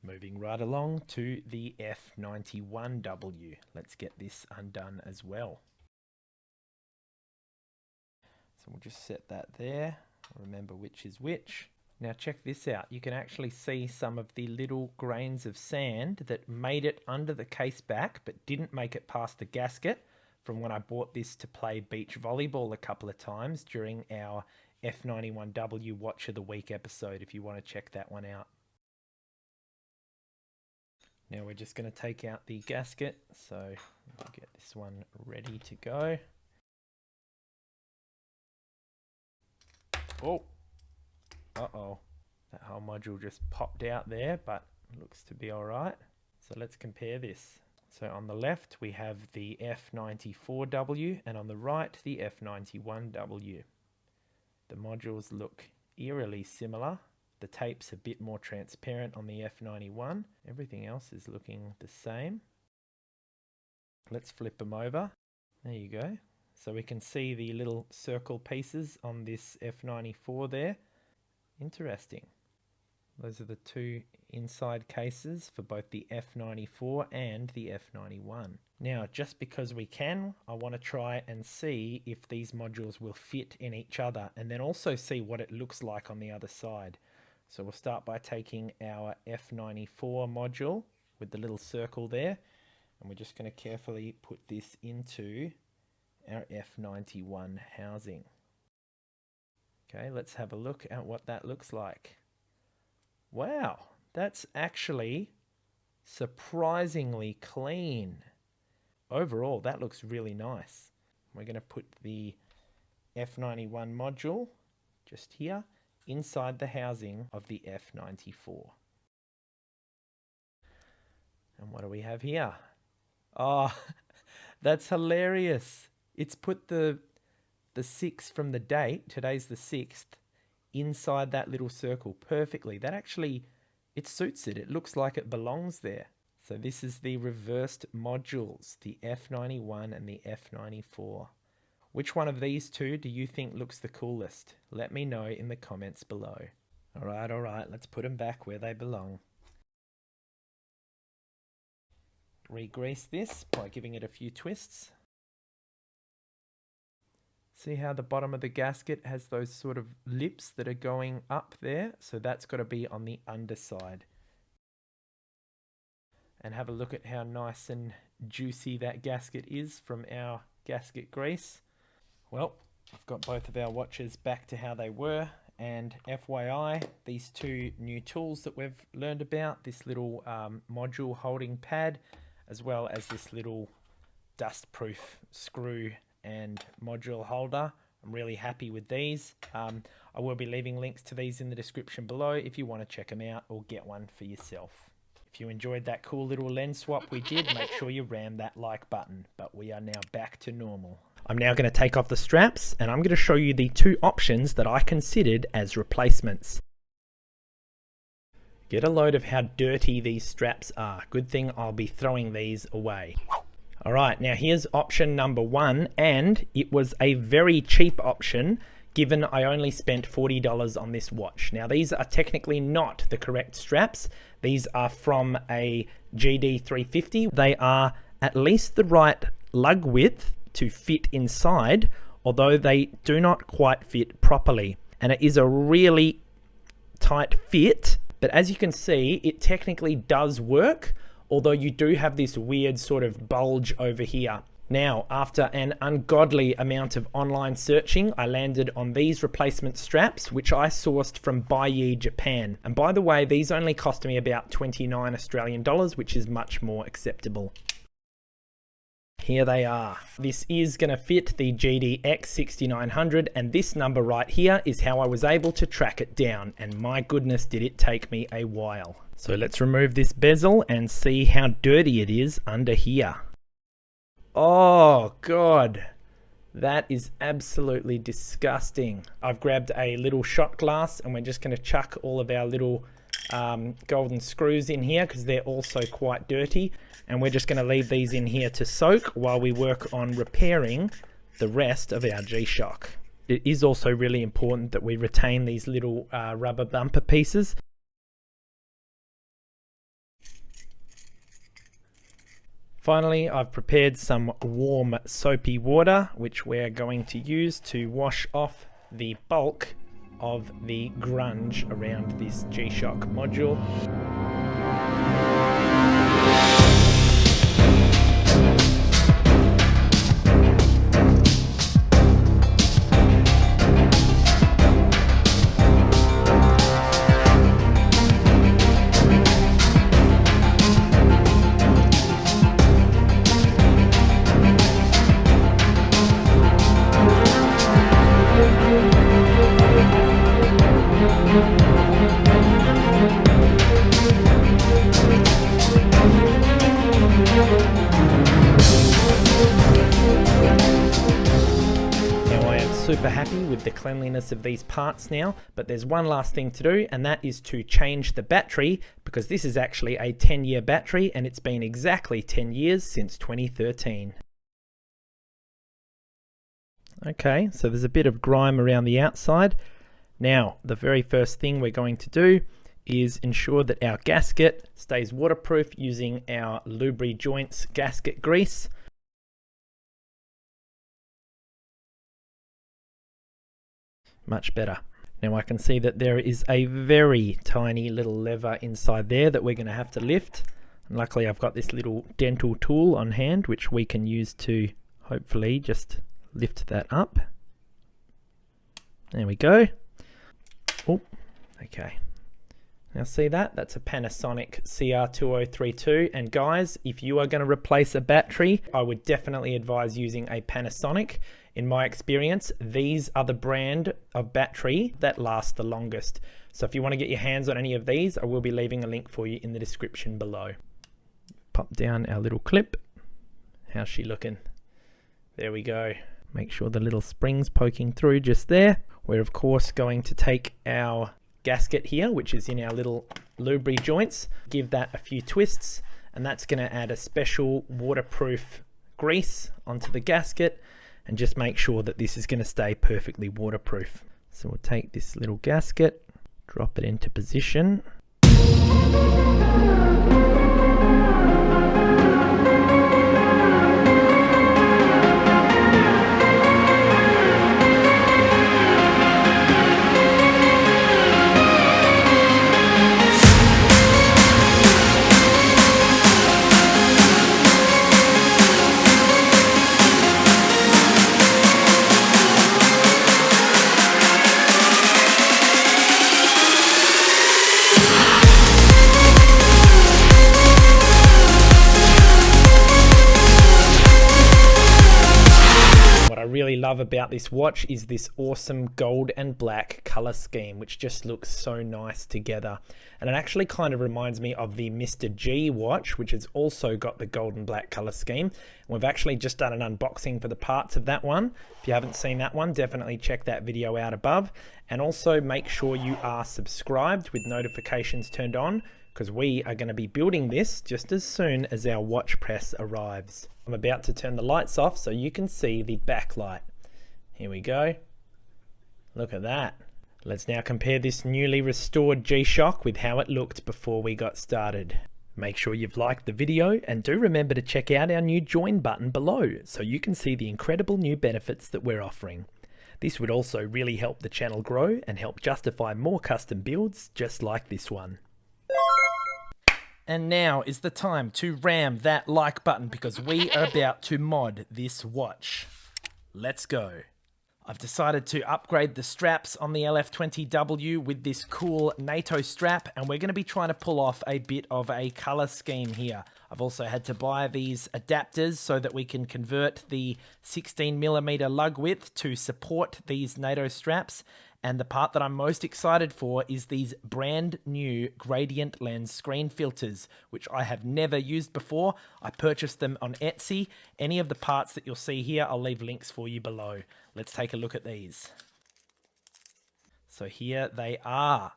Moving right along to the F91W. Let's get this undone as well. So we'll just set that there. Remember which is which. Now check this out. You can actually see some of the little grains of sand that made it under the case back but didn't make it past the gasket from when I bought this to play beach volleyball a couple of times during our F91W Watch of the Week episode, if you want to check that one out. Now we're just going to take out the gasket, so we'll get this one ready to go. Oh, uh-oh, that whole module just popped out there, but looks to be alright. So let's compare this. So on the left we have the F94W and on the right the F91W. The modules look eerily similar. The tape's a bit more transparent on the F91. Everything else is looking the same. Let's flip them over. There you go. So we can see the little circle pieces on this F94 there. Interesting. Those are the 2 inside cases for both the F94 and the F91. Now, just because we can, I want to try and see if these modules will fit in each other and then also see what it looks like on the other side. So we'll start by taking our F94 module with the little circle there, and we're just going to carefully put this into our F91 housing. Okay, let's have a look at what that looks like. Wow, that's actually surprisingly clean. Overall, that looks really nice. We're going to put the F91 module just here inside the housing of the F94. And what do we have here? Oh, that's hilarious. It's put the 6 from the date, today's the 6th, inside that little circle perfectly. That actually, it suits it. It looks like it belongs there. So this is the reversed modules, the F91 and the F94. Which one of these two do you think looks the coolest? Let me know in the comments below. All right, let's put them back where they belong. Re-grease this by giving it a few twists. See how the bottom of the gasket has those sort of lips that are going up there? So that's got to be on the underside. And have a look at how nice and juicy that gasket is from our gasket grease. Well, I've got both of our watches back to how they were, and FYI, these two new tools that we've learned about, this little module holding pad, as well as this little dust-proof screw and module holder. I'm really happy with these. I will be leaving links to these in the description below if you want to check them out or get one for yourself. If you enjoyed that cool little lens swap we did, make sure you ram that like button. But we are now back to normal. I'm now going to take off the straps, and I'm going to show you the two options that I considered as replacements. Get a load of how dirty these straps are. Good thing I'll be throwing these away. Alright, now here's option number 1, and it was a very cheap option given I only spent $40 on this watch. Now these are technically not the correct straps. These are from a GD350. They are at least the right lug width to fit inside, although they do not quite fit properly. And it is a really tight fit, but as you can see, it technically does work, although you do have this weird sort of bulge over here. Now, after an ungodly amount of online searching, I landed on these replacement straps, which I sourced from Baiyi, Japan. And by the way, these only cost me about 29 Australian dollars, which is much more acceptable. Here they are. This is going to fit the GDX 6900, and this number right here is how I was able to track it down, and my goodness did it take me a while. So let's remove this bezel and see how dirty it is under here. Oh god, that is absolutely disgusting. I've grabbed a little shot glass and we're just going to chuck all of our little golden screws in here because they're also quite dirty, and we're just going to leave these in here to soak while we work on repairing the rest of our G-Shock. It is also really important that we retain these little rubber bumper pieces. Finally, I've prepared some warm soapy water, which we're going to use to wash off the bulk of the grunge around this G-Shock module. Super happy with the cleanliness of these parts now, but there's one last thing to do, and that is to change the battery, because this is actually a 10-year battery and it's been exactly 10 years since 2013. Okay, so there's a bit of grime around the outside. Now, the very first thing we're going to do is ensure that our gasket stays waterproof using our Lubri Joints gasket grease. Much better. Now I can see that there is a very tiny little lever inside there that we're going to have to lift. And luckily I've got this little dental tool on hand which we can use to hopefully just lift that up. There we go. Oh, okay. Now see that? That's a Panasonic CR2032. And guys, if you are going to replace a battery, I would definitely advise using a Panasonic. In my experience, these are the brand of battery that last the longest. So if you want to get your hands on any of these, I will be leaving a link for you in the description below. Pop down our little clip. How's she looking? There we go. Make sure the little spring's poking through just there. We're of course going to take our gasket here, which is in our little lubri joints, give that a few twists, and that's going to add a special waterproof grease onto the gasket and just make sure that this is going to stay perfectly waterproof. So we'll take this little gasket, drop it into position. Really love about this watch is this awesome gold and black color scheme, which just looks so nice together. And it actually kind of reminds me of the Mr. G watch, which has also got the gold and black color scheme. And we've actually just done an unboxing for the parts of that one. If you haven't seen that one, definitely check that video out above. And also make sure you are subscribed with notifications turned on, because we are going to be building this just as soon as our watch press arrives. I'm about to turn the lights off so you can see the backlight. Here we go. Look at that. Let's now compare this newly restored G-Shock with how it looked before we got started. Make sure you've liked the video and do remember to check out our new join button below so you can see the incredible new benefits that we're offering. This would also really help the channel grow and help justify more custom builds just like this one. And now is the time to ram that like button because we are about to mod this watch. Let's go. I've decided to upgrade the straps on the LF20W with this cool NATO strap, and we're going to be trying to pull off a bit of a color scheme here. I've also had to buy these adapters so that we can convert the 16mm lug width to support these NATO straps. And the part that I'm most excited for is these brand new gradient lens screen filters, which I have never used before. I purchased them on Etsy. Any of the parts that you'll see here, I'll leave links for you below. Let's take a look at these. So here they are.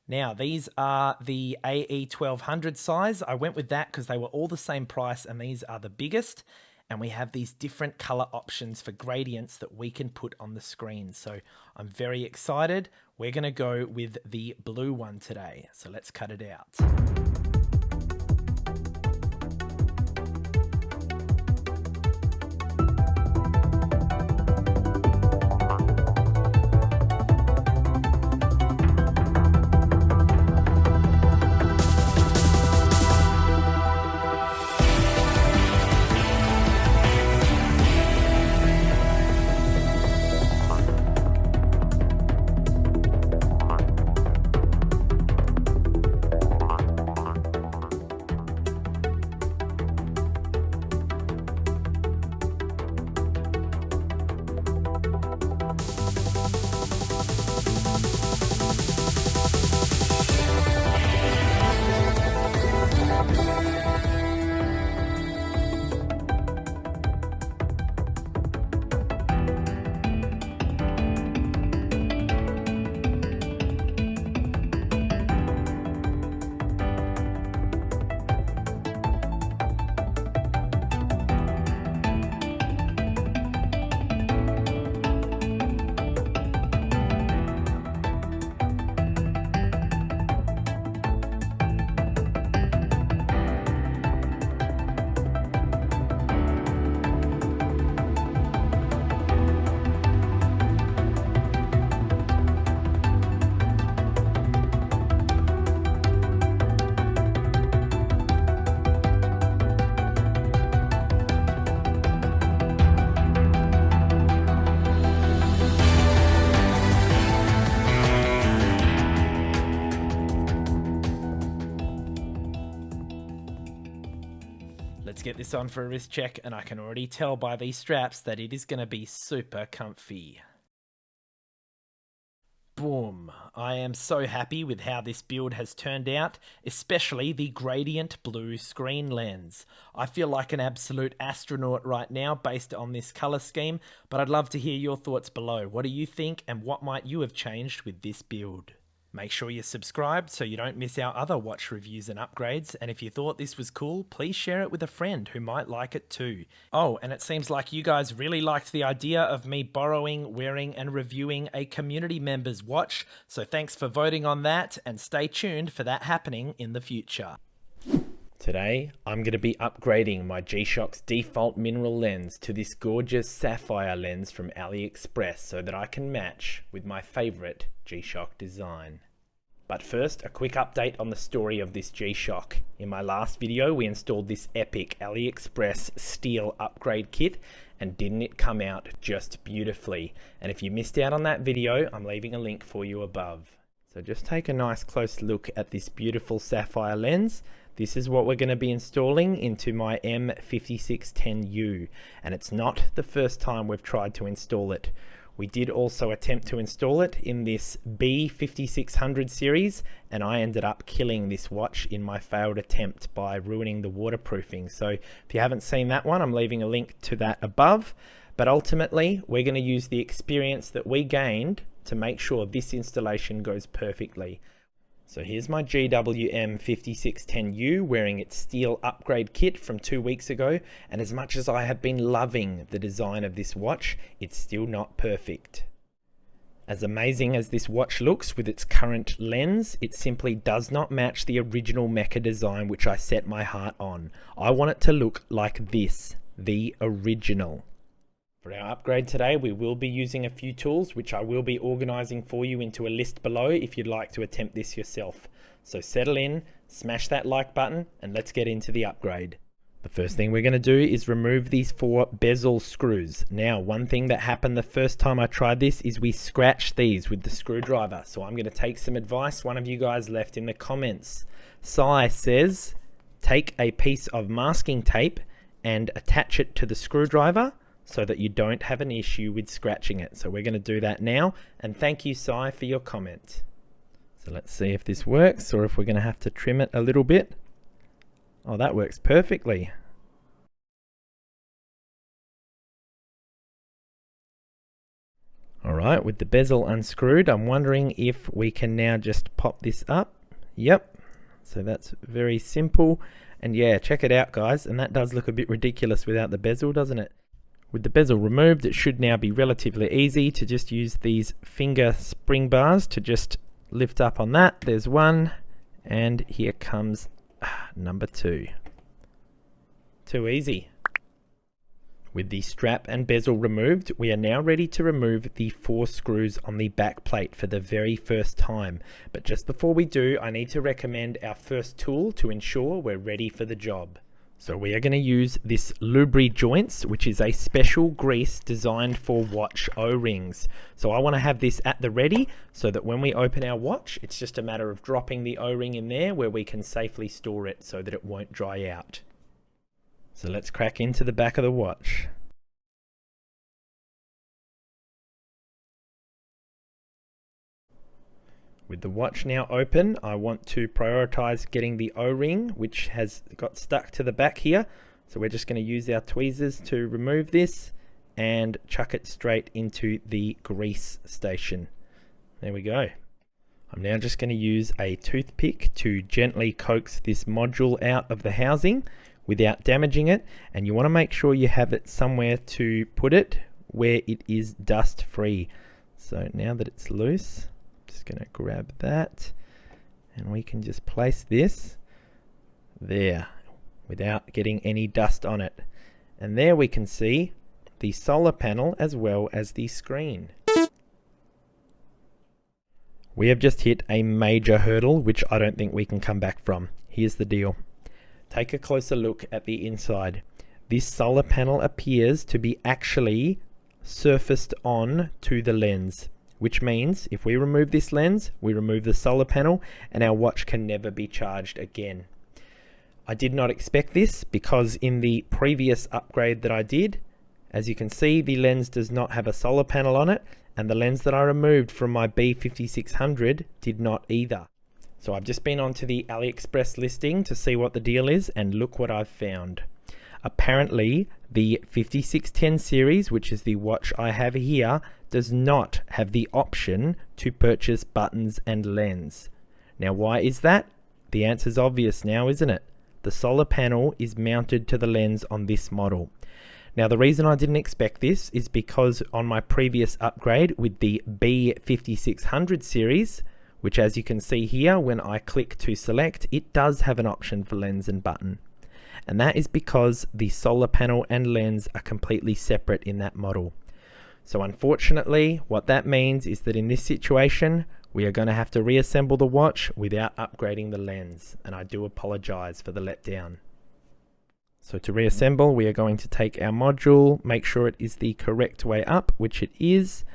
Now, these are the AE1200 size. I went with that because they were all the same price, and these are the biggest. And we have these different color options for gradients that we can put on the screen. So I'm very excited. We're going to go with the blue one today. So let's cut it out. Let's get this on for a wrist check, and I can already tell by these straps that it is going to be super comfy. Boom. I am so happy with how this build has turned out, especially the gradient blue screen lens. I feel like an absolute astronaut right now based on this color scheme, but I'd love to hear your thoughts below. What do you think, and what might you have changed with this build? Make sure you're subscribed so you don't miss our other watch reviews and upgrades, and if you thought this was cool, please share it with a friend who might like it too. Oh, and it seems like you guys really liked the idea of me borrowing, wearing, and reviewing a community member's watch, so thanks for voting on that, and stay tuned for that happening in the future. Today, I'm going to be upgrading my G-Shock's default mineral lens to this gorgeous sapphire lens from AliExpress so that I can match with my favourite G-Shock design. But first, a quick update on the story of this G-Shock. In my last video, we installed this epic AliExpress steel upgrade kit, and didn't it come out just beautifully? And if you missed out on that video, I'm leaving a link for you above. So just take a nice close look at this beautiful sapphire lens. This is what we're going to be installing into my M5610U, and it's not the first time we've tried to install it. We did also attempt to install it in this B5600 series, and I ended up killing this watch in my failed attempt by ruining the waterproofing. So if you haven't seen that one, I'm leaving a link to that above. But ultimately, we're going to use the experience that we gained to make sure this installation goes perfectly. So here's my GWM 5610U wearing its steel upgrade kit from 2 weeks ago, and as much as I have been loving the design of this watch, it's still not perfect. As amazing as this watch looks with its current lens, it simply does not match the original mecha design which I set my heart on. I want it to look like this, the original. For our upgrade today, we will be using a few tools, which I will be organising for you into a list below if you'd like to attempt this yourself. So settle in, smash that like button, and let's get into the upgrade. The first thing we're going to do is remove these 4 bezel screws. Now, one thing that happened the first time I tried this is we scratched these with the screwdriver. So I'm going to take some advice one of you guys left in the comments. Sai says, take a piece of masking tape and attach it to the screwdriver, so that you don't have an issue with scratching it. So we're going to do that now, and thank you, Sai, for your comment. So let's see if this works, or if we're going to have to trim it a little bit. Oh, that works perfectly. Alright, with the bezel unscrewed, I'm wondering if we can now just pop this up. Yep, so that's very simple. And yeah, check it out, guys, and that does look a bit ridiculous without the bezel, doesn't it? With the bezel removed, it should now be relatively easy to just use these finger spring bars to just lift up on that. There's one, and here comes number 2. Too easy. With the strap and bezel removed, we are now ready to remove the 4 screws on the back plate for the very first time. But just before we do, I need to recommend our first tool to ensure we're ready for the job. So we are going to use this Lubri joints, which is a special grease designed for watch O-rings. So I want to have this at the ready so that when we open our watch, it's just a matter of dropping the O-ring in there where we can safely store it so that it won't dry out. So let's crack into the back of the watch. With the watch now open, I want to prioritize getting the O-ring, which has got stuck to the back here. So we're just going to use our tweezers to remove this and chuck it straight into the grease station. There we go. I'm now just going to use a toothpick to gently coax this module out of the housing without damaging it. And you want to make sure you have it somewhere to put it where it is dust free. So now that it's loose, just going to grab that, and we can just place this there without getting any dust on it. And there we can see the solar panel as well as the screen. We have just hit a major hurdle, which I don't think we can come back from. Here's the deal. Take a closer look at the inside. This solar panel appears to be actually surfaced on to the lens, which means if we remove this lens, we remove the solar panel, and our watch can never be charged again. I did not expect this because in the previous upgrade that I did, as you can see, the lens does not have a solar panel on it, and the lens that I removed from my B5600 did not either. So I've just been onto the AliExpress listing to see what the deal is, and look what I've found. Apparently, the 5610 series, which is the watch I have here, does not have the option to purchase buttons and lens. Now, why is that? The answer's obvious now, isn't it? The solar panel is mounted to the lens on this model. Now, the reason I didn't expect this is because on my previous upgrade with the B5600 series, which as you can see here, when I click to select, it does have an option for lens and button. And that is because the solar panel and lens are completely separate in that model. So unfortunately, what that means is that in this situation, we are going to have to reassemble the watch without upgrading the lens, and I do apologize for the letdown. So to reassemble, we are going to take our module, make sure it is the correct way up, which it is,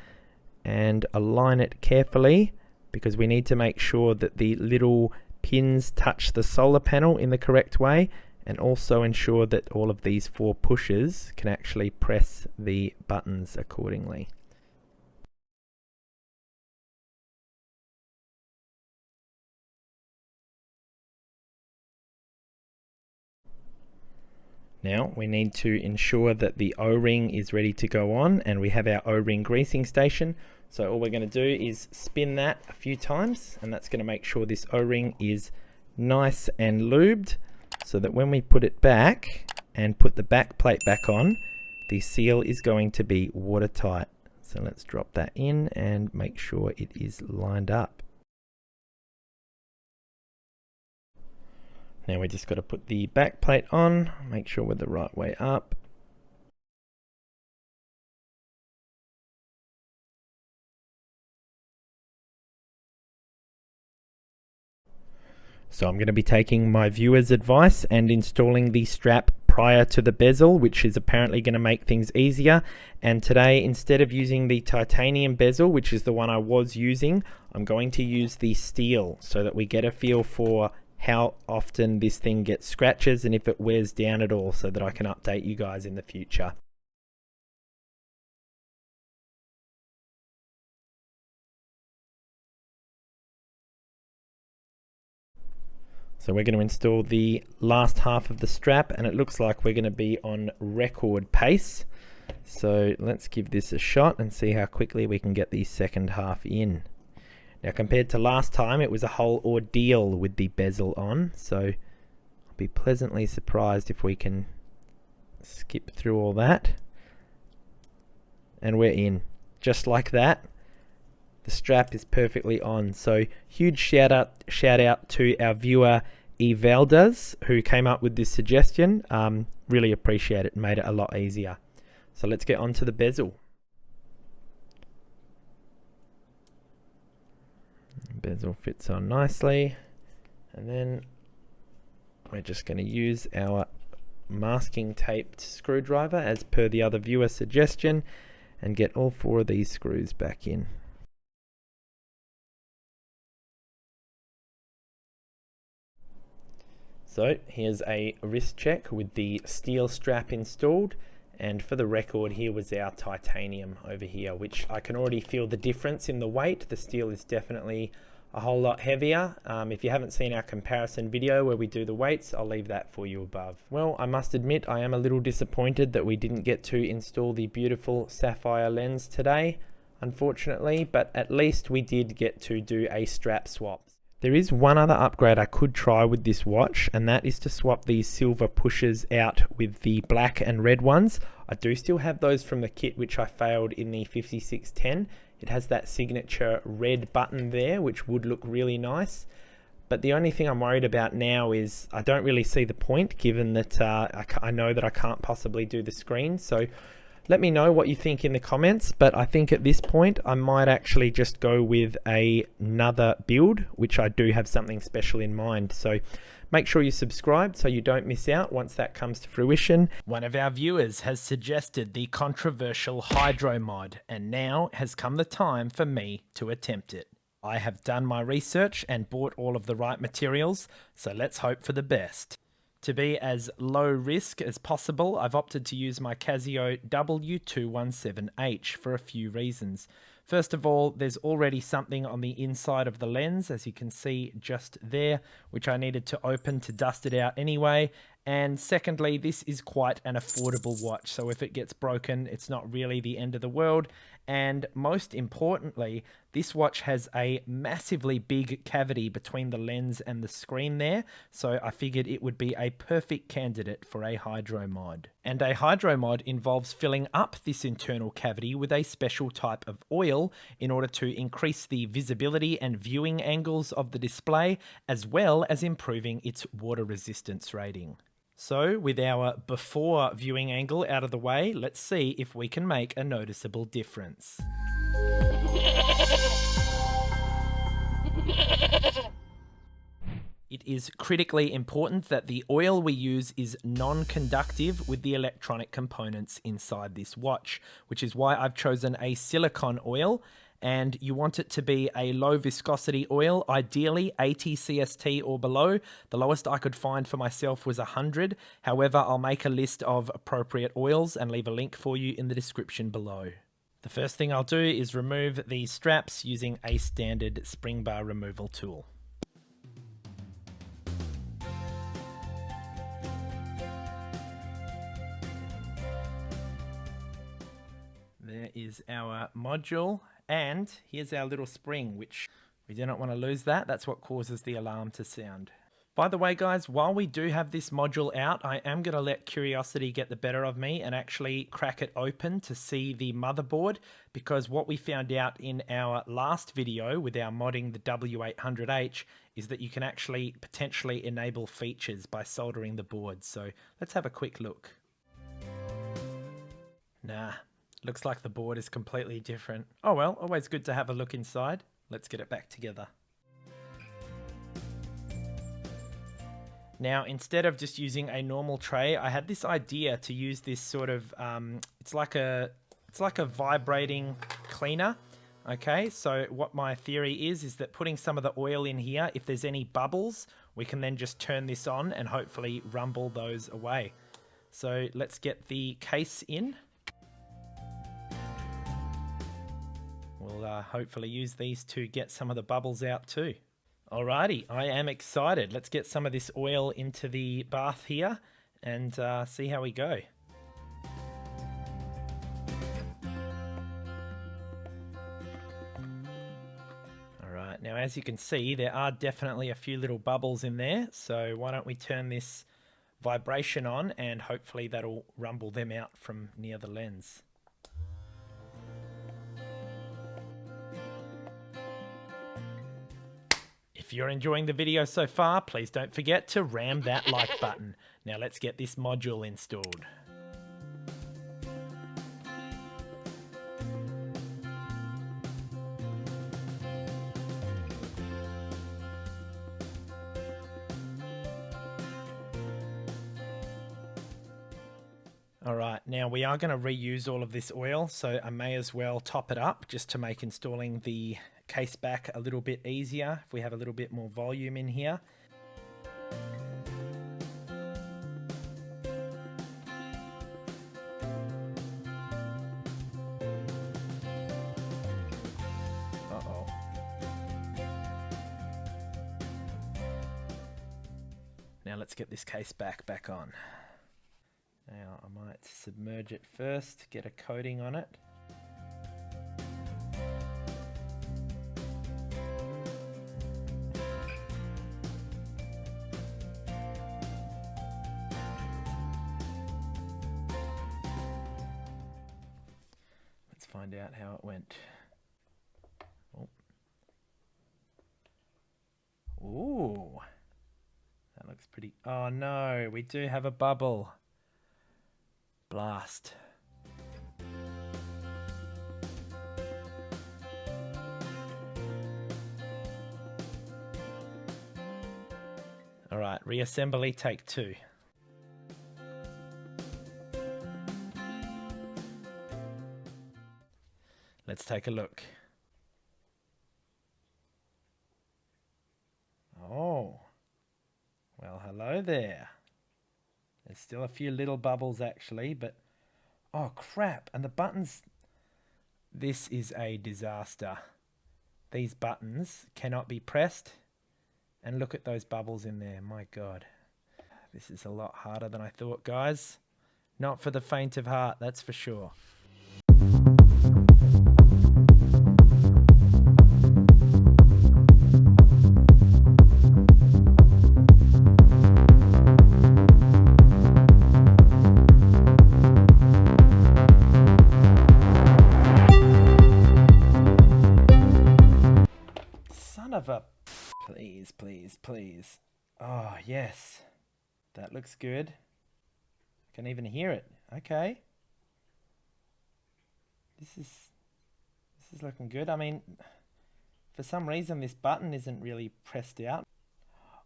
and align it carefully because we need to make sure that the little pins touch the solar panel in the correct way, and also ensure that all of these 4 pushes can actually press the buttons accordingly. Now we need to ensure that the O-ring is ready to go on, and we have our O-ring greasing station. So all we're going to do is spin that a few times, and that's going to make sure this O-ring is nice and lubed, so that when we put it back and put the back plate back on, the seal is going to be watertight. So let's drop that in and make sure it is lined up. Now we just got to put the back plate on, make sure we're the right way up. So I'm going to be taking my viewer's advice and installing the strap prior to the bezel, which is apparently going to make things easier. And today, instead of using the titanium bezel, which is the one I was using, I'm going to use the steel so that we get a feel for how often this thing gets scratches and if it wears down at all, so that I can update you guys in the future. So we're going to install the last half of the strap, and it looks like we're going to be on record pace. So let's give this a shot and see how quickly we can get the second half in. Now, compared to last time, it was a whole ordeal with the bezel on, so I'll be pleasantly surprised if we can skip through all that. And we're in. Just like that. The strap is perfectly on. So huge shout out to our viewer Evaldas, who came up with this suggestion. Really appreciate it, made it a lot easier. So let's get on to the bezel. Bezel fits on nicely, and then we're just going to use our masking taped screwdriver as per the other viewer suggestion and get all 4 of these screws back in. So here's a wrist check with the steel strap installed, and for the record, here was our titanium over here, which I can already feel the difference in the weight. The steel is definitely a whole lot heavier. If you haven't seen our comparison video where we do the weights, I'll leave that for you above. Well, I must admit I am a little disappointed that we didn't get to install the beautiful sapphire lens today, unfortunately, but at least we did get to do a strap swap. There is one other upgrade I could try with this watch, and that is to swap these silver pushers out with the black and red ones. I do still have those from the kit, which I failed in the 5610. It has that signature red button there, which would look really nice. But the only thing I'm worried about now is I don't really see the point, given that I know that I can't possibly do the screen. So let me know what you think in the comments, but I think at this point I might actually just go with another build, which I do have something special in mind. So make sure you subscribe so you don't miss out once that comes to fruition. One of our viewers has suggested the controversial hydro mod, and now has come the time for me to attempt it. I have done my research and bought all of the right materials, so let's hope for the best. To be as low risk as possible, I've opted to use my Casio W217H for a few reasons. First of all, there's already something on the inside of the lens, as you can see just there, which I needed to open to dust it out anyway. And secondly, this is quite an affordable watch, so if it gets broken, it's not really the end of the world. And most importantly, this watch has a massively big cavity between the lens and the screen there, so I figured it would be a perfect candidate for a hydro mod. And a hydro mod involves filling up this internal cavity with a special type of oil in order to increase the visibility and viewing angles of the display, as well as improving its water resistance rating. So, with our before viewing angle out of the way, let's see if we can make a noticeable difference. It is critically important that the oil we use is non-conductive with the electronic components inside this watch, which is why I've chosen a silicone oil. And you want it to be a low viscosity oil, ideally 80 CST or below. The lowest I could find for myself was 100. However, I'll make a list of appropriate oils and leave a link for you in the description below. The first thing I'll do is remove these straps using a standard spring bar removal tool. There is our module. And here's our little spring, which we do not want to lose that. That's what causes the alarm to sound. By the way, guys, while we do have this module out, I am going to let curiosity get the better of me and actually crack it open to see the motherboard, because what we found out in our last video with our modding the W800H is that you can actually potentially enable features by soldering the board. So let's have a quick look. Nah. Looks like the board is completely different. Oh well, always good to have a look inside. Let's get it back together. Now, instead of just using a normal tray, I had this idea to use this sort of, it's like a vibrating cleaner. Okay, so what my theory is that putting some of the oil in here, if there's any bubbles, we can then just turn this on and hopefully rumble those away. So let's get the case in. We'll hopefully use these to get some of the bubbles out too. Alrighty, I am excited. Let's get some of this oil into the bath here and see how we go. Alright, now as you can see, there are definitely a few little bubbles in there. So why don't we turn this vibration on and hopefully that'll rumble them out from near the lens. If you're enjoying the video so far, please don't forget to ram that like button. Now let's get this module installed. Alright, now we are going to reuse all of this oil, so I may as well top it up just to make installing the case back a little bit easier if we have a little bit more volume in here. Uh-oh. Now let's get this case back on. Now I might submerge it first, get a coating on it. Let's find out how it went. Oh. Ooh, that looks pretty. Oh no, we do have a bubble. Blast. All right, reassembly take 2. Let's take a look. Oh, well, hello there. There's still a few little bubbles actually, but oh crap, and the buttons, this is a disaster. These buttons cannot be pressed, and look at those bubbles in there, my god. This is a lot harder than I thought, guys. Not for the faint of heart, that's for sure. Son of a... Please, please, please. Oh, yes. That looks good. I can even hear it. Okay. This is looking good. I mean, for some reason this button isn't really pressed out.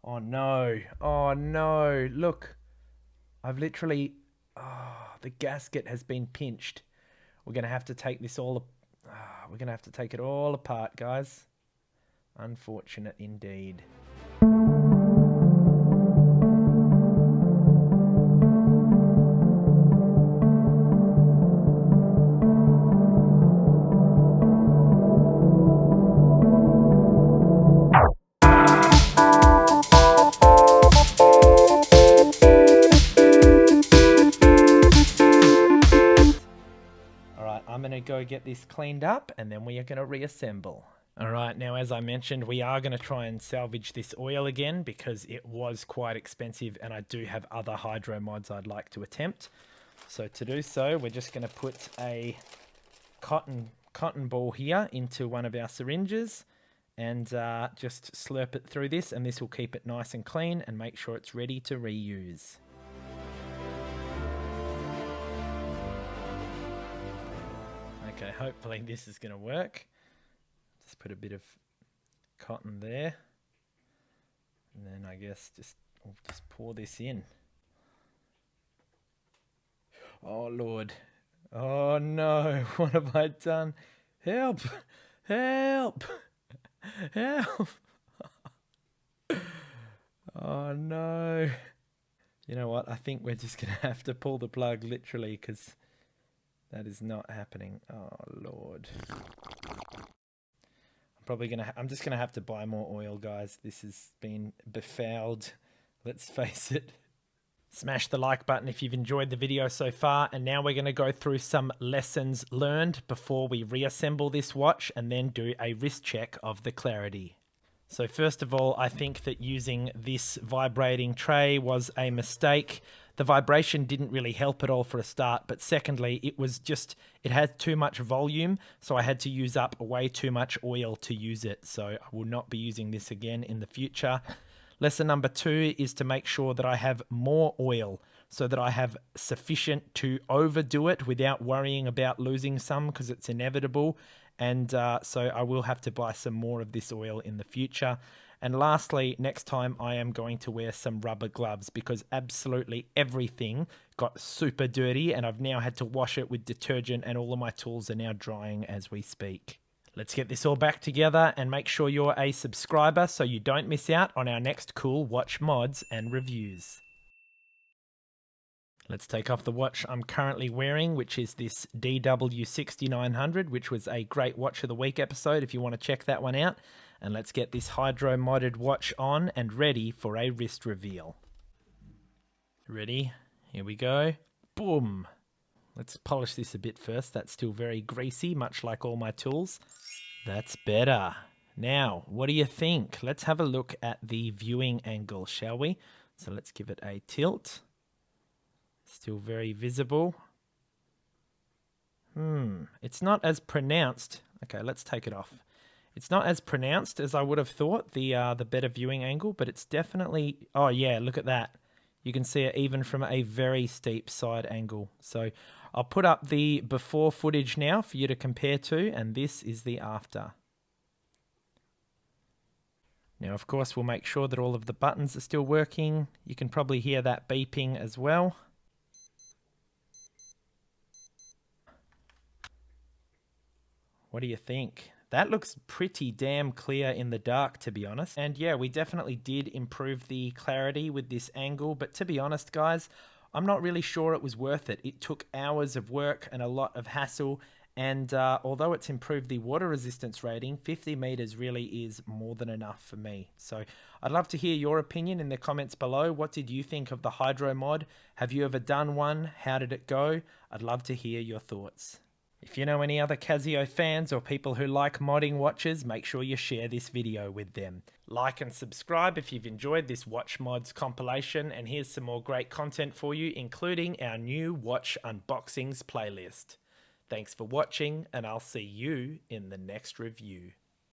Oh no. Oh no. Look. I've literally... Oh, the gasket has been pinched. We're going to have to take this all... we're going to have to take it all apart, guys. Unfortunate indeed. I'm going to go get this cleaned up and then we are going to reassemble. Alright, now as I mentioned, we are going to try and salvage this oil again because it was quite expensive and I do have other hydro mods I'd like to attempt. So to do so, we're just going to put a cotton ball here into one of our syringes and just slurp it through this, and this will keep it nice and clean and make sure it's ready to reuse. Okay, hopefully this is going to work. Just put a bit of cotton there. And then I guess we'll just pour this in. Oh, Lord. Oh, no. What have I done? Help! Help! Help! Oh, no. You know what? I think we're just going to have to pull the plug literally because... that is not happening. Oh, Lord. I'm just gonna have to buy more oil, guys. This has been befouled. Let's face it. Smash the like button if you've enjoyed the video so far. And now we're gonna go through some lessons learned before we reassemble this watch and then do a wrist check of the clarity. So first of all, I think that using this vibrating tray was a mistake. The vibration didn't really help at all for a start, but secondly, it had too much volume, so I had to use up way too much oil to use it. So I will not be using this again in the future. Lesson number 2 is to make sure that I have more oil so that I have sufficient to overdo it without worrying about losing some because it's inevitable. And so I will have to buy some more of this oil in the future. And lastly, next time I am going to wear some rubber gloves because absolutely everything got super dirty and I've now had to wash it with detergent and all of my tools are now drying as we speak. Let's get this all back together and make sure you're a subscriber so you don't miss out on our next cool watch mods and reviews. Let's take off the watch I'm currently wearing, which is this DW6900, which was a great Watch of the Week episode if you want to check that one out. And let's get this hydro modded watch on and ready for a wrist reveal. Ready? Here we go. Boom! Let's polish this a bit first. That's still very greasy, much like all my tools. That's better. Now, what do you think? Let's have a look at the viewing angle, shall we? So let's give it a tilt. Still very visible. It's not as pronounced. Okay, let's take it off. It's not as pronounced as I would have thought, the better viewing angle, but it's definitely... Oh yeah, look at that. You can see it even from a very steep side angle. So I'll put up the before footage now for you to compare to, and this is the after. Now, of course, we'll make sure that all of the buttons are still working. You can probably hear that beeping as well. What do you think? That looks pretty damn clear in the dark, to be honest. And yeah, we definitely did improve the clarity with this angle, but to be honest, guys, I'm not really sure it was worth it. It took hours of work and a lot of hassle, and although it's improved the water resistance rating, 50 meters really is more than enough for me. So I'd love to hear your opinion in the comments below. What did you think of the hydro mod? Have you ever done one? How did it go? I'd love to hear your thoughts. If you know any other Casio fans or people who like modding watches, make sure you share this video with them. Like and subscribe if you've enjoyed this watch mods compilation, and here's some more great content for you, including our new watch unboxings playlist. Thanks for watching, and I'll see you in the next review.